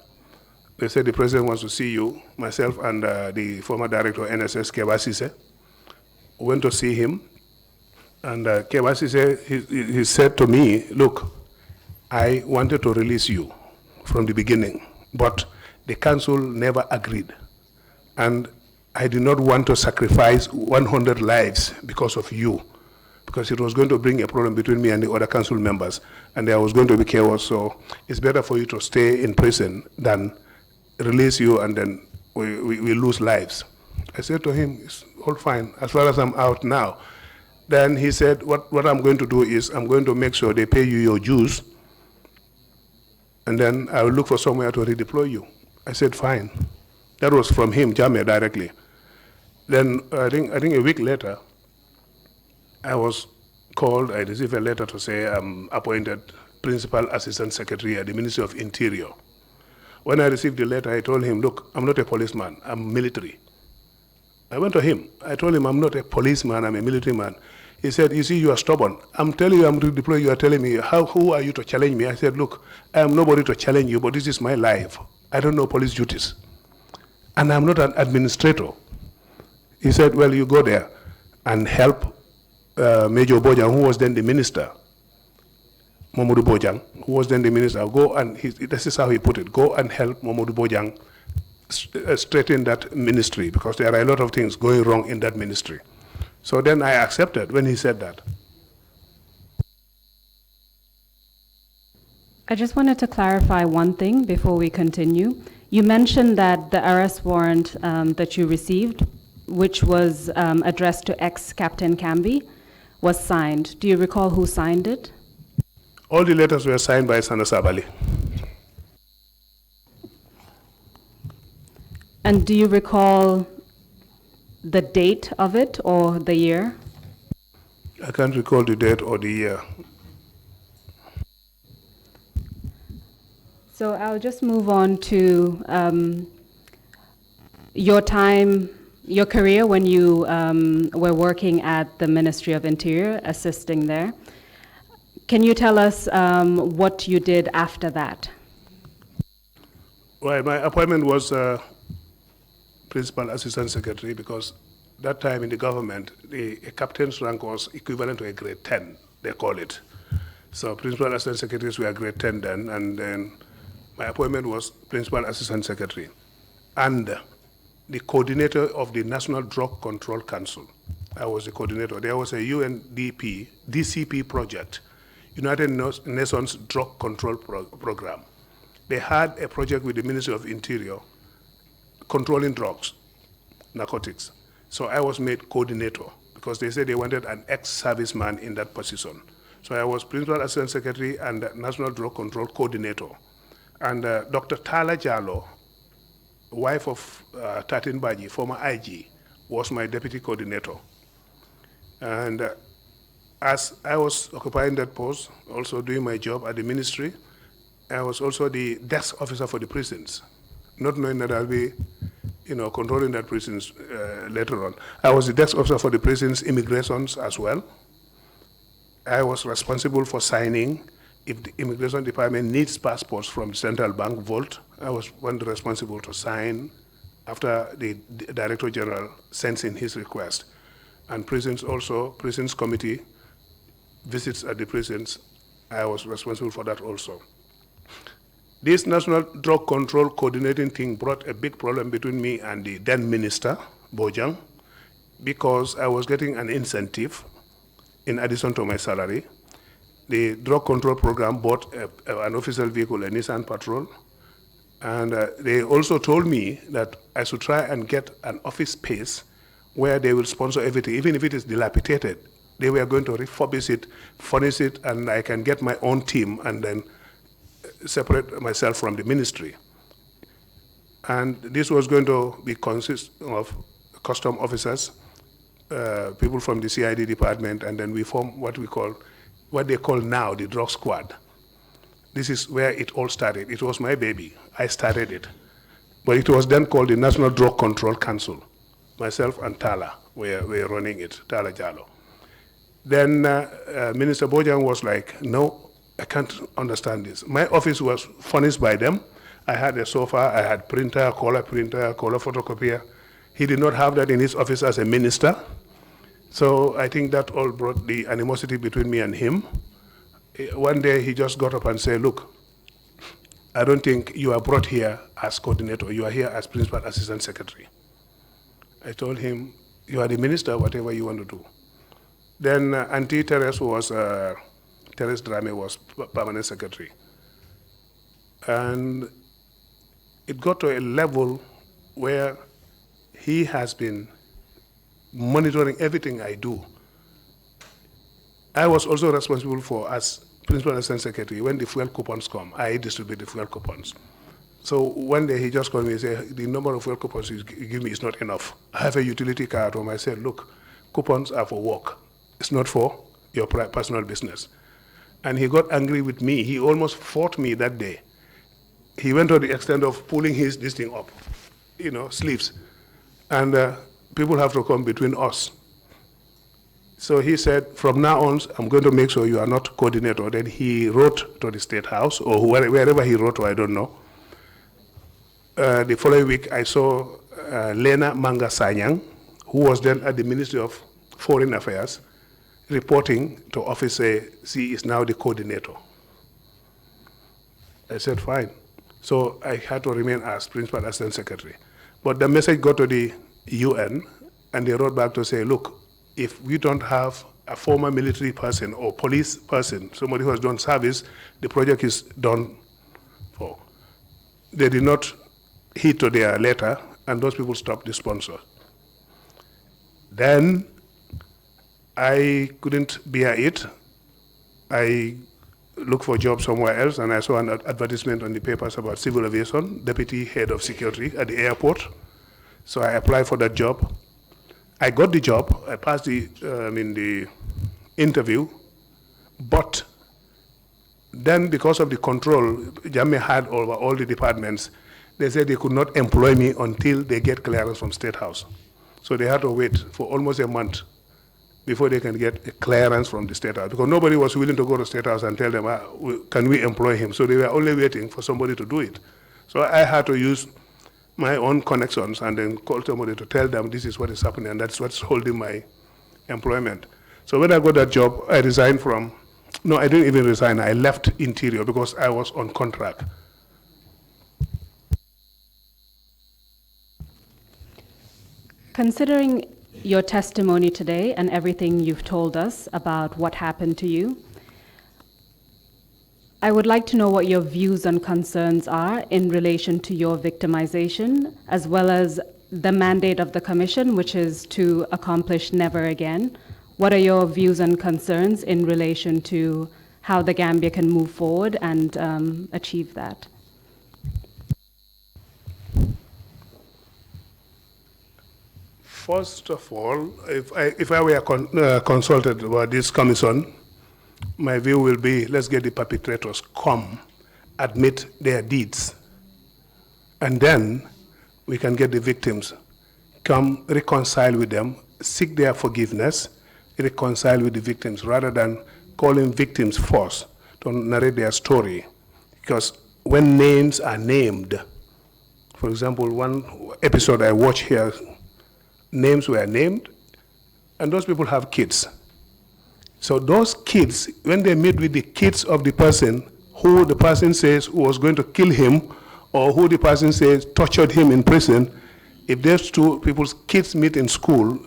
They said the president wants to see you. Myself and the former director of NSS, Kebasise, went to see him. And Kebasise, he said to me, look, I wanted to release you from the beginning, but the council never agreed. And I did not want to sacrifice 100 lives because of you, because it was going to bring a problem between me and the other council members, and there was going to be chaos. So it's better for you to stay in prison than release you and then we lose lives. I said to him, it's all fine, as far as I'm out now. Then he said, what I'm going to do is I'm going to make sure they pay you your dues, and then I will look for somewhere to redeploy you. I said, fine. That was from him, Jame, directly. Then I think a week later, I was called, I received a letter to say I'm appointed Principal Assistant Secretary at the Ministry of Interior. When I received the letter, I told him, look, I'm not a policeman, I'm military. I went to him, I told him I'm not a policeman, I'm a military man. He said, you see, you are stubborn. I'm telling you I'm redeployed, you are telling me, who are you to challenge me? I said, look, I am nobody to challenge you, but this is my life. I don't know police duties. And I'm not an administrator. He said, well, you go there and help Major Bojang, who was then the minister, Mamadou Bojang, who was then the minister. Go and, this is how he put it, go and help Mamadou Bojang straighten that ministry, because there are a lot of things going wrong in that ministry. So then I accepted when he said that. I just wanted to clarify one thing before we continue. You mentioned that the arrest warrant that you received, which was addressed to ex-Captain Cambi, was signed. Do you recall who signed it? All the letters were signed by Sana Sabali. And do you recall the date of it or the year? I can't recall the date or the year. So I'll just move on to your time, your career when you were working at the Ministry of Interior, assisting there. Can you tell us what you did after that? Well, my appointment was principal assistant secretary because that time in the government, a captain's rank was equivalent to a grade 10, they call it. So principal assistant secretaries were grade 10 then, and then my appointment was principal assistant secretary and the coordinator of the National Drug Control Council. I was the coordinator. There was a UNDP, DCP project, United Nations Drug Control Program. They had a project with the Ministry of Interior controlling drugs, narcotics. So I was made coordinator because they said they wanted an ex-serviceman in that position. So I was principal assistant secretary and National Drug Control coordinator. And Dr. Tala Jallo, wife of Tatin Baji, former IG, was my deputy coordinator. And as I was occupying that post, also doing my job at the ministry, I was also the desk officer for the prisons, not knowing that I'll be, controlling that prisons later on. I was the desk officer for the prisons, immigrations as well. I was responsible for signing. If the immigration department needs passports from the central bank vault, I was one responsible to sign after the Director General sends in his request. And prisons also, prisons committee, visits at the prisons, I was responsible for that also. This National Drug Control Coordinating thing brought a big problem between me and the then minister, Bojang, because I was getting an incentive in addition to my salary. The drug control program bought an official vehicle, a Nissan Patrol, and they also told me that I should try and get an office space where they will sponsor everything, even if it is dilapidated. They were going to refurbish it, furnish it, and I can get my own team and then separate myself from the ministry. And this was going to be consist of custom officers, people from the CID department, and then we form what they call now the drug squad. This is where it all started. It was my baby. I started it. But it was then called the National Drug Control Council. Myself and Tala were running it, Tala Jallo. Then Minister Bojang was like, no, I can't understand this. My office was furnished by them. I had a sofa, I had color photocopier. He did not have that in his office as a minister. So I think that all brought the animosity between me and him. One day he just got up and said, look, I don't think you are brought here as coordinator. You are here as principal assistant secretary. I told him, you are the minister, whatever you want to do. Then Auntie Teres was, Teres Drame was permanent secretary. And it got to a level where he has been monitoring everything I do. I was also responsible for, as principal assistant secretary, when the fuel coupons come, I distribute the fuel coupons. So one day he just called me and said, the number of fuel coupons you give me is not enough. I have a utility car at home. I said, look, coupons are for work. It's not for your personal business. And he got angry with me. He almost fought me that day. He went to the extent of pulling this thing up, sleeves. And people have to come between us. So he said, from now on, I'm going to make sure you are not coordinator. Then he wrote to the State House, or wherever he wrote to, I don't know. The following week, I saw Lena Manga Sanyang, who was then at the Ministry of Foreign Affairs, reporting to office, say, she is now the coordinator. I said, fine. So I had to remain as principal assistant secretary. But the message got to the UN, and they wrote back to say, look, if we don't have a former military person or police person, somebody who has done service, the project is done for. They did not heed to their letter, and those people stopped the sponsor. Then I couldn't bear it. I looked for a job somewhere else, and I saw an advertisement on the papers about civil aviation, deputy head of security at the airport. So I applied for that job. I got the job. I passed the interview, but then because of the control Jammeh had over all the departments, they said they could not employ me until they get clearance from State House. So they had to wait for almost a month before they can get a clearance from the State House, because nobody was willing to go to State House and tell them, can we employ him? So they were only waiting for somebody to do it. So I had to use my own connections and then call somebody to tell them this is what is happening, and that's what's holding my employment. So when I got that job, I resigned from, no, I didn't even resign. I left Interior because I was on contract. Considering your testimony today and everything you've told us about what happened to you, I would like to know what your views and concerns are in relation to your victimization, as well as the mandate of the Commission, which is to accomplish never again. What are your views and concerns in relation to how the Gambia can move forward and achieve that? First of all, if I were consulted about this commission, my view will be, let's get the perpetrators come, admit their deeds, and then we can get the victims, come reconcile with them, seek their forgiveness, reconcile with the victims, rather than calling victims first to narrate their story. Because when names are named, for example, one episode I watched here, names were named, and those people have kids. So those kids, when they meet with the kids of the person who the person says was going to kill him, or who the person says tortured him in prison, if those two people's kids meet in school,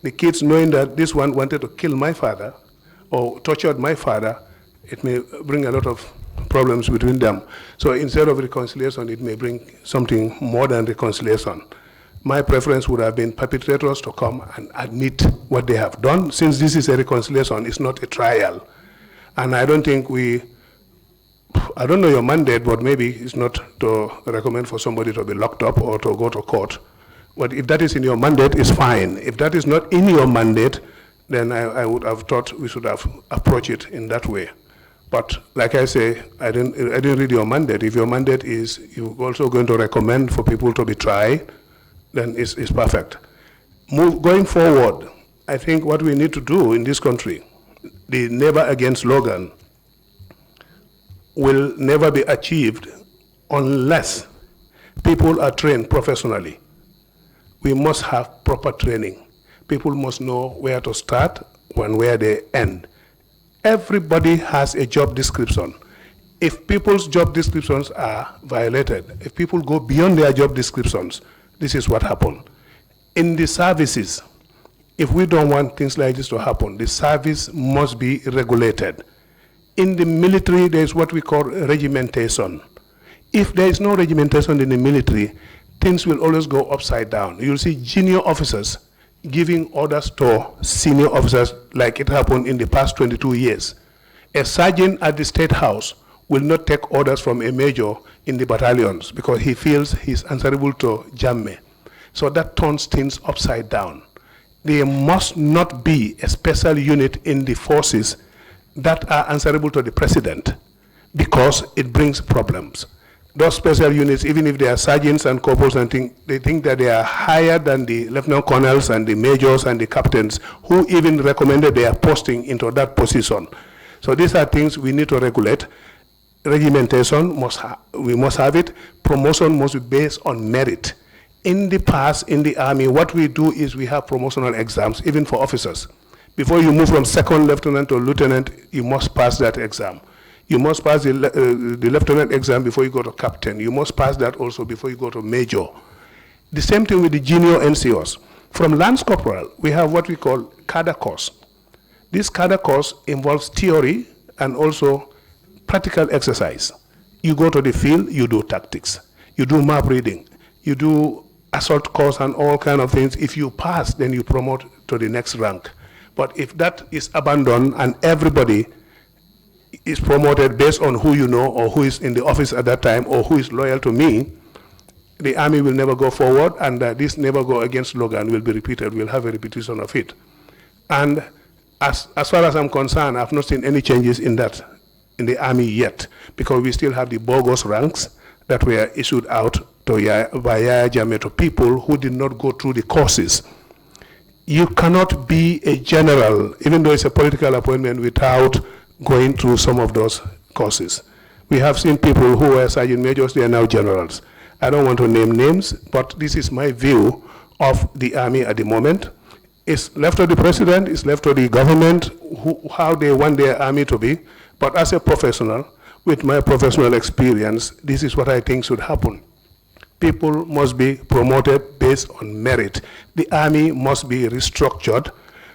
the kids knowing that this one wanted to kill my father or tortured my father, it may bring a lot of problems between them. So instead of reconciliation, it may bring something more than reconciliation. My preference would have been perpetrators to come and admit what they have done, since this is a reconciliation, it's not a trial. And I don't think I don't know your mandate, but maybe it's not to recommend for somebody to be locked up or to go to court. But if that is in your mandate, it's fine. If that is not in your mandate, then I would have thought we should have approached it in that way. But like I say, I didn't read your mandate. If your mandate is you're also going to recommend for people to be tried, then it's perfect. Going forward, I think what we need to do in this country, the never again slogan will never be achieved unless people are trained professionally. We must have proper training. People must know where to start and where they end. Everybody has a job description. If people's job descriptions are violated, if people go beyond their job descriptions, this is what happened. In the services, if we don't want things like this to happen, the service must be regulated. In the military, there is what we call regimentation. If there is no regimentation in the military, things will always go upside down. You'll see junior officers giving orders to senior officers like it happened in the past 22 years. A sergeant at the State House will not take orders from a major in the battalions because he feels he's answerable to Jammeh. So that turns things upside down. There must not be a special unit in the forces that are answerable to the president because it brings problems. Those special units, even if they are sergeants and corporals and things, they think that they are higher than the lieutenant colonels and the majors and the captains who even recommended their posting into that position. So these are things we need to regulate. Regimentation, we must have it. Promotion must be based on merit. In the past, in the Army, what we do is we have promotional exams, even for officers. Before you move from second lieutenant to lieutenant, you must pass that exam. You must pass the lieutenant exam before you go to captain. You must pass that also before you go to major. The same thing with the junior NCOs. From Lance Corporal, we have what we call cadre course. This cadre course involves theory and also practical exercise. You go to the field, you do tactics. You do map reading. You do assault course and all kind of things. If you pass, then you promote to the next rank. But if that is abandoned and everybody is promoted based on who you know or who is in the office at that time or who is loyal to me, the Army will never go forward, and this never go against slogan will be repeated. We'll have a repetition of it. And as far as I'm concerned, I've not seen any changes in that in the Army yet, because we still have the bogus ranks that were issued out by Yahya Jammeh to people who did not go through the courses. You cannot be a general, even though it's a political appointment, without going through some of those courses. We have seen people who were sergeant majors, they are now generals. I don't want to name names, but this is my view of the army at the moment. It's left to the president, it's left to the government, how they want their army to be. But as a professional, with my professional experience, this is what I think should happen. People must be promoted based on merit. The army must be restructured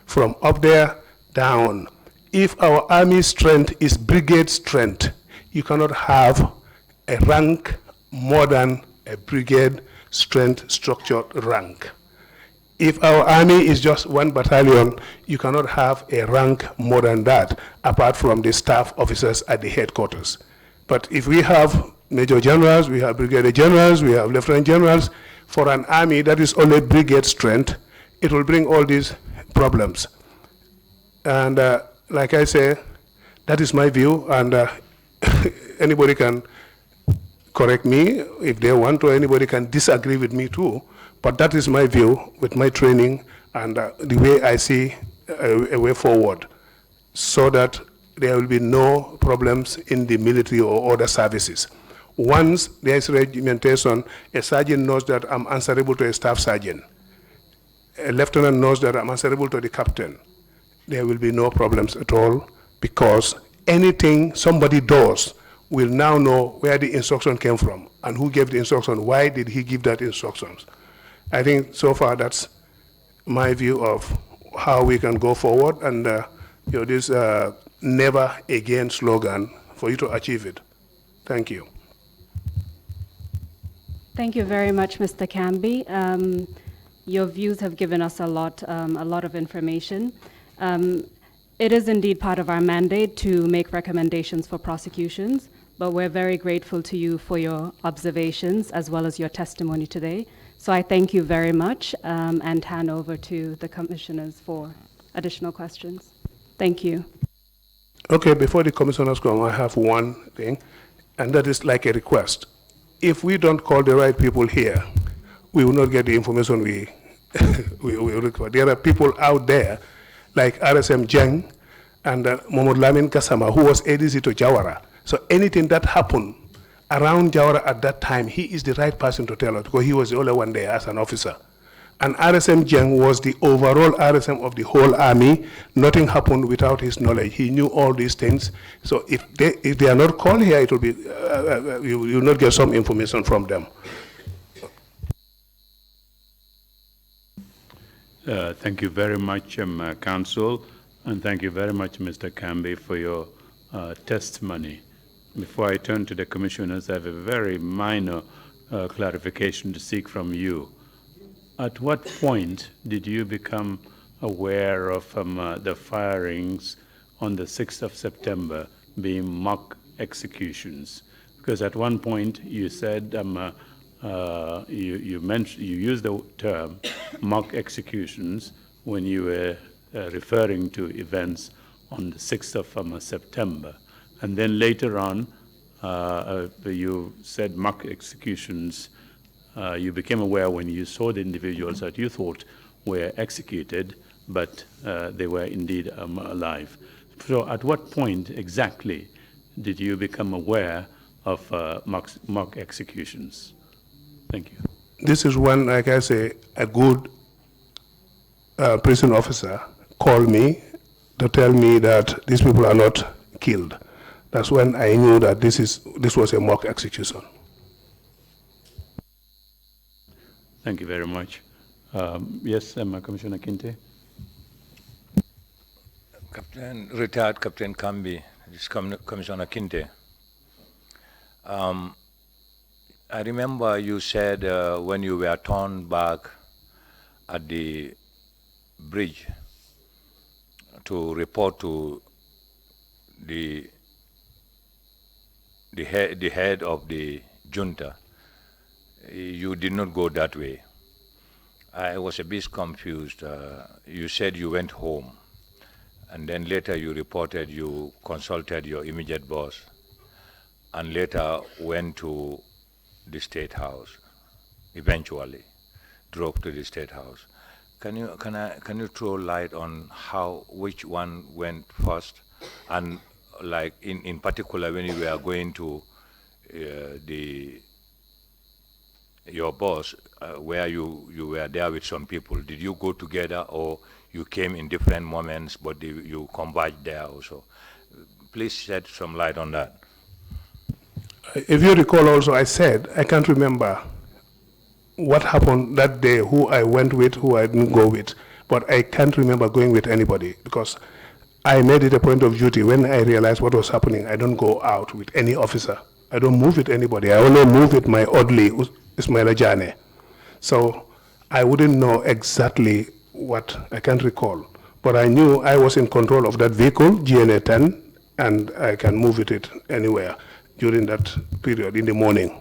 from up there down. If our army strength is brigade strength, you cannot have a rank more than a brigade strength structured rank. If our army is just one battalion, you cannot have a rank more than that, apart from the staff officers at the headquarters. But if we have major generals, we have brigadier generals, we have lieutenant generals, for an army that is only brigade strength, it will bring all these problems. And like I say, that is my view, and anybody can correct me if they want to, anybody can disagree with me too, but that is my view with my training and the way I see a way forward, so that there will be no problems in the military or other services. Once there is regimentation, a sergeant knows that I'm answerable to a staff sergeant. A lieutenant knows that I'm answerable to the captain. There will be no problems at all, because anything somebody does will now know where the instruction came from and who gave the instruction, why did he give that instructions. I think so far that's my view of how we can go forward, and this never again slogan for you to achieve it. Thank you. Thank you very much, Mr. Cambi. Your views have given us a lot of information. It is indeed part of our mandate to make recommendations for prosecutions, but we're very grateful to you for your observations as well as your testimony today. So I thank you very much and hand over to the commissioners for additional questions. Thank you. Okay, before the commissioners come, I have one thing, and that is like a request. If we don't call the right people here, we will not get the information we require. There are people out there, like RSM Jeng and Mohamed Lamin Kasama, who was ADC to Jawara. So anything that happened around Jawara at that time, he is the right person to tell us, because he was the only one there as an officer. And RSM Jeng was the overall RSM of the whole army. Nothing happened without his knowledge. He knew all these things. So if they are not called here, it will be you will not get some information from them. Thank you very much, Council, and thank you very much, Mr. Cambi, for your testimony. Before I turn to the commissioners, I have a very minor clarification to seek from you. At what point did you become aware of the firings on the 6th of September being mock executions? Because at one point you said you used the term mock executions when you were referring to events on the 6th of September. And then later on, you said mock executions. You became aware when you saw the individuals that you thought were executed, but they were indeed alive. So at what point exactly did you become aware of mock executions? Thank you. This is when, like I say, a good prison officer called me to tell me that these people are not killed. That's when I knew that this was a mock execution. Thank you very much. Yes, Commissioner Kinte. Retired Captain Cambi, this is Commissioner Kinte. I remember you said when you were turned back at the bridge to report to the head of the junta, you did not go that way. I was a bit confused. You said you went home, and then later you reported you consulted your immediate boss, and later went to the State House, eventually drove to the State House. Can you throw light on which one went first, and like in particular when you were going to your boss, where you were there with some people, did you go together or you came in different moments, but you converged there also? Please shed some light on that. If you recall also, I said, I can't remember what happened that day, who I went with, who I didn't go with, but I can't remember going with anybody because I made it a point of duty when I realized what was happening. I don't go out with any officer. I don't move with anybody. I only move with my orderly, Ismaila Jane. So I wouldn't know exactly what, I can't recall. But I knew I was in control of that vehicle, GNA 10, and I can move with it anywhere during that period in the morning.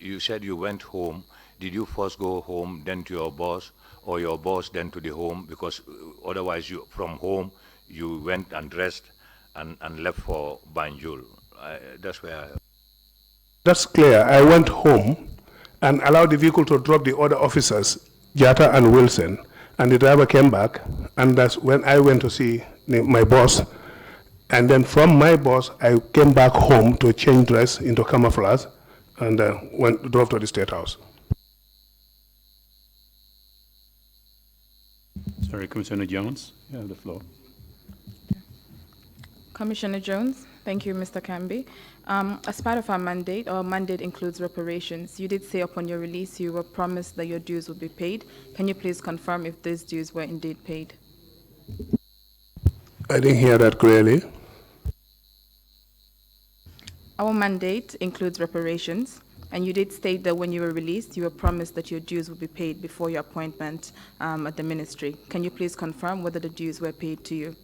You said you went home. Did you first go home, then to your boss, or your boss then to the home? Because otherwise, from home, you went and dressed and left for Banjul. That's where. That's clear. I went home and allowed the vehicle to drop the other officers, Jata and Wilson, and the driver came back, and that's when I went to see my boss. And then from my boss, I came back home to change dress into camouflage and drove to the State House. Sorry, Commissioner Jones, you have the floor. Commissioner Jones, thank you, Mr. Cambi. As part of our mandate includes reparations. You did say upon your release you were promised that your dues would be paid. Can you please confirm if these dues were indeed paid? I didn't hear that clearly. Our mandate includes reparations, and you did state that when you were released, you were promised that your dues would be paid before your appointment at the ministry. Can you please confirm whether the dues were paid to you?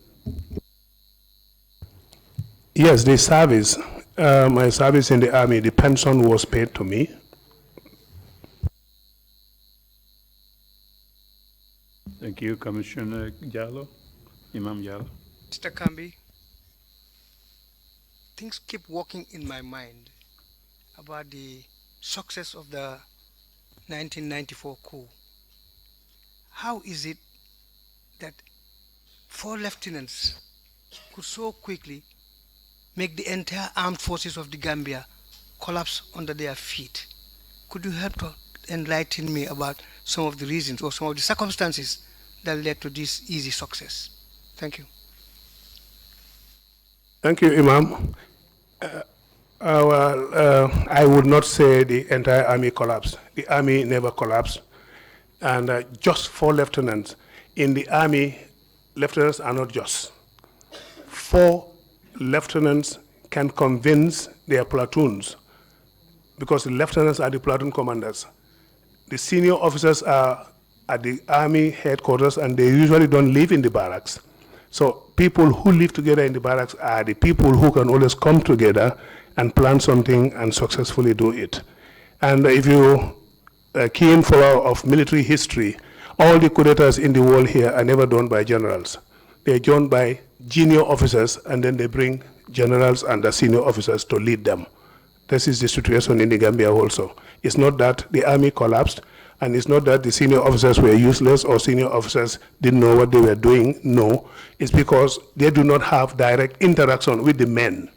Yes, the service, my service in the army, the pension was paid to me. Thank you, Commissioner Jallo, Imam Jallo. Mr. Cambi, things keep walking in my mind about the success of the 1994 coup. How is it that 4 lieutenants could so quickly make the entire armed forces of the Gambia collapse under their feet? Could you help to enlighten me about some of the reasons or some of the circumstances that led to this easy success? Thank you. Thank you, Imam. I would not say the entire army collapsed. The army never collapsed. And just 4 lieutenants. In the army, lieutenants are not just. 4 lieutenants can convince their platoons because the lieutenants are the platoon commanders. The senior officers are at the army headquarters and they usually don't live in the barracks. So people who live together in the barracks are the people who can always come together and plan something and successfully do it. And if you are a keen follower of military history, all the coup d'etats in the world here are never done by generals. They're done by junior officers, and then they bring generals and the senior officers to lead them. This is the situation in the Gambia also. It's not that the army collapsed, and it's not that the senior officers were useless or senior officers didn't know what they were doing. No, it's because they do not have direct interaction with the men.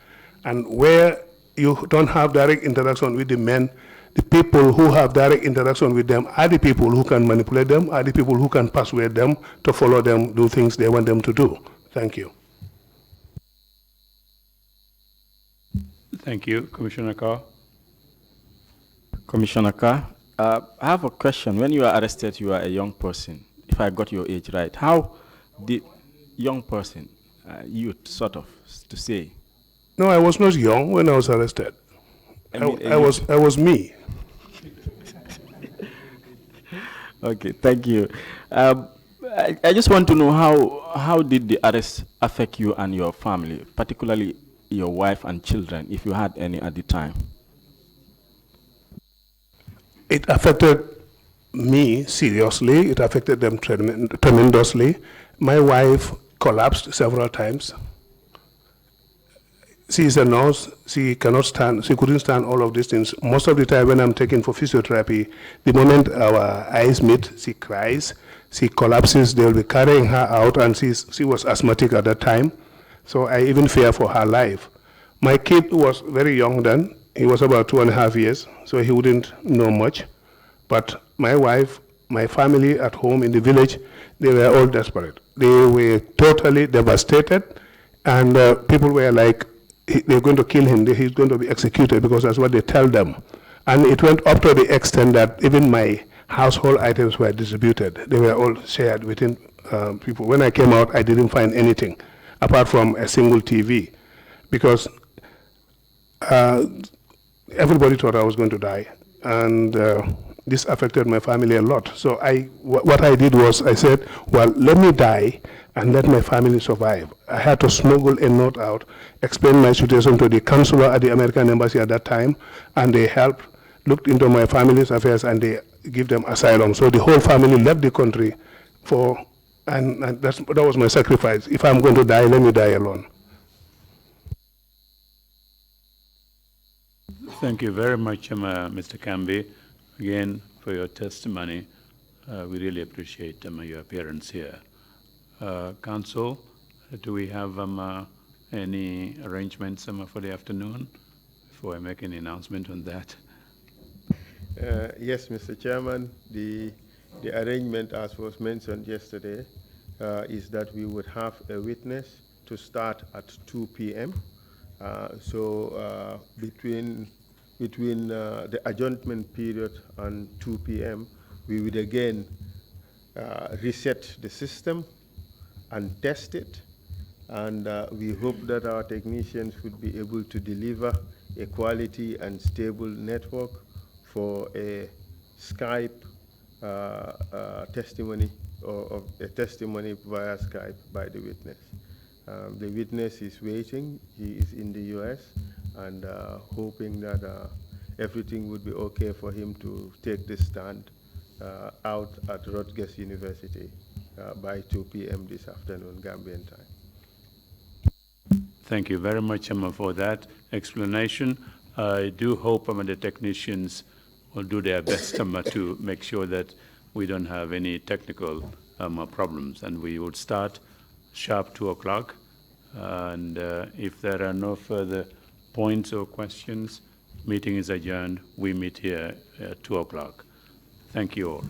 And where you don't have direct interaction with the men, the people who have direct interaction with them are the people who can manipulate them, are the people who can persuade them to follow them, do things they want them to do. Thank you. Thank you. Commissioner Carr. Commissioner Carr, I have a question. When you were arrested, you were a young person, if I got your age right. How did young person, youth sort of, to say? No, I was not young when I was arrested. I was me. Okay, thank you. I just want to know how did the arrest affect you and your family, particularly your wife and children, if you had any at the time? It affected me seriously. It affected them tremendously. My wife collapsed several times. she is a nurse. She cannot stand. She couldn't stand all of these things. Most of the time, when I'm taken for physiotherapy, the moment our eyes meet, she cries. She collapses. They will be carrying her out, and she was asthmatic at that time. So I even fear for her life. My kid was very young then. He was about 2.5 years, so he wouldn't know much. But my wife, my family at home in the village, they were all desperate. They were totally devastated, and people were like, they're going to kill him, he's going to be executed, because that's what they tell them. And it went up to the extent that even my household items were distributed. They were all shared within people. When I came out, I didn't find anything apart from a single TV, because everybody thought I was going to die, and this affected my family a lot. So what I did was I said, well, let me die and let my family survive. I had to smuggle a note out, explain my situation to the consular at the American embassy at that time, and they helped, looked into my family's affairs, and they give them asylum. So the whole family left the country and that was my sacrifice. If I'm going to die, let me die alone. Thank you very much, Mr. Cambi, again, for your testimony. We really appreciate your appearance here. Council, do we have any arrangements for the afternoon before I make any announcement on that? Yes, Mr. Chairman, the arrangement, as was mentioned yesterday, is that we would have a witness to start at 2 p.m. So between the adjournment period and 2 p.m., we would again reset the system and test it. And we hope that our technicians would be able to deliver a quality and stable network for a Skype testimony, or a testimony via Skype by the witness. The witness is waiting. He is in the US, and hoping that everything would be okay for him to take the stand out at Rutgers University by 2 p.m. this afternoon, Gambian time. Thank you very much, for that explanation. I do hope the technicians will do their best to make sure that we don't have any technical problems, and we would start sharp 2 o'clock. And if there are no further points or questions, meeting is adjourned. We meet here at 2 o'clock. Thank you all.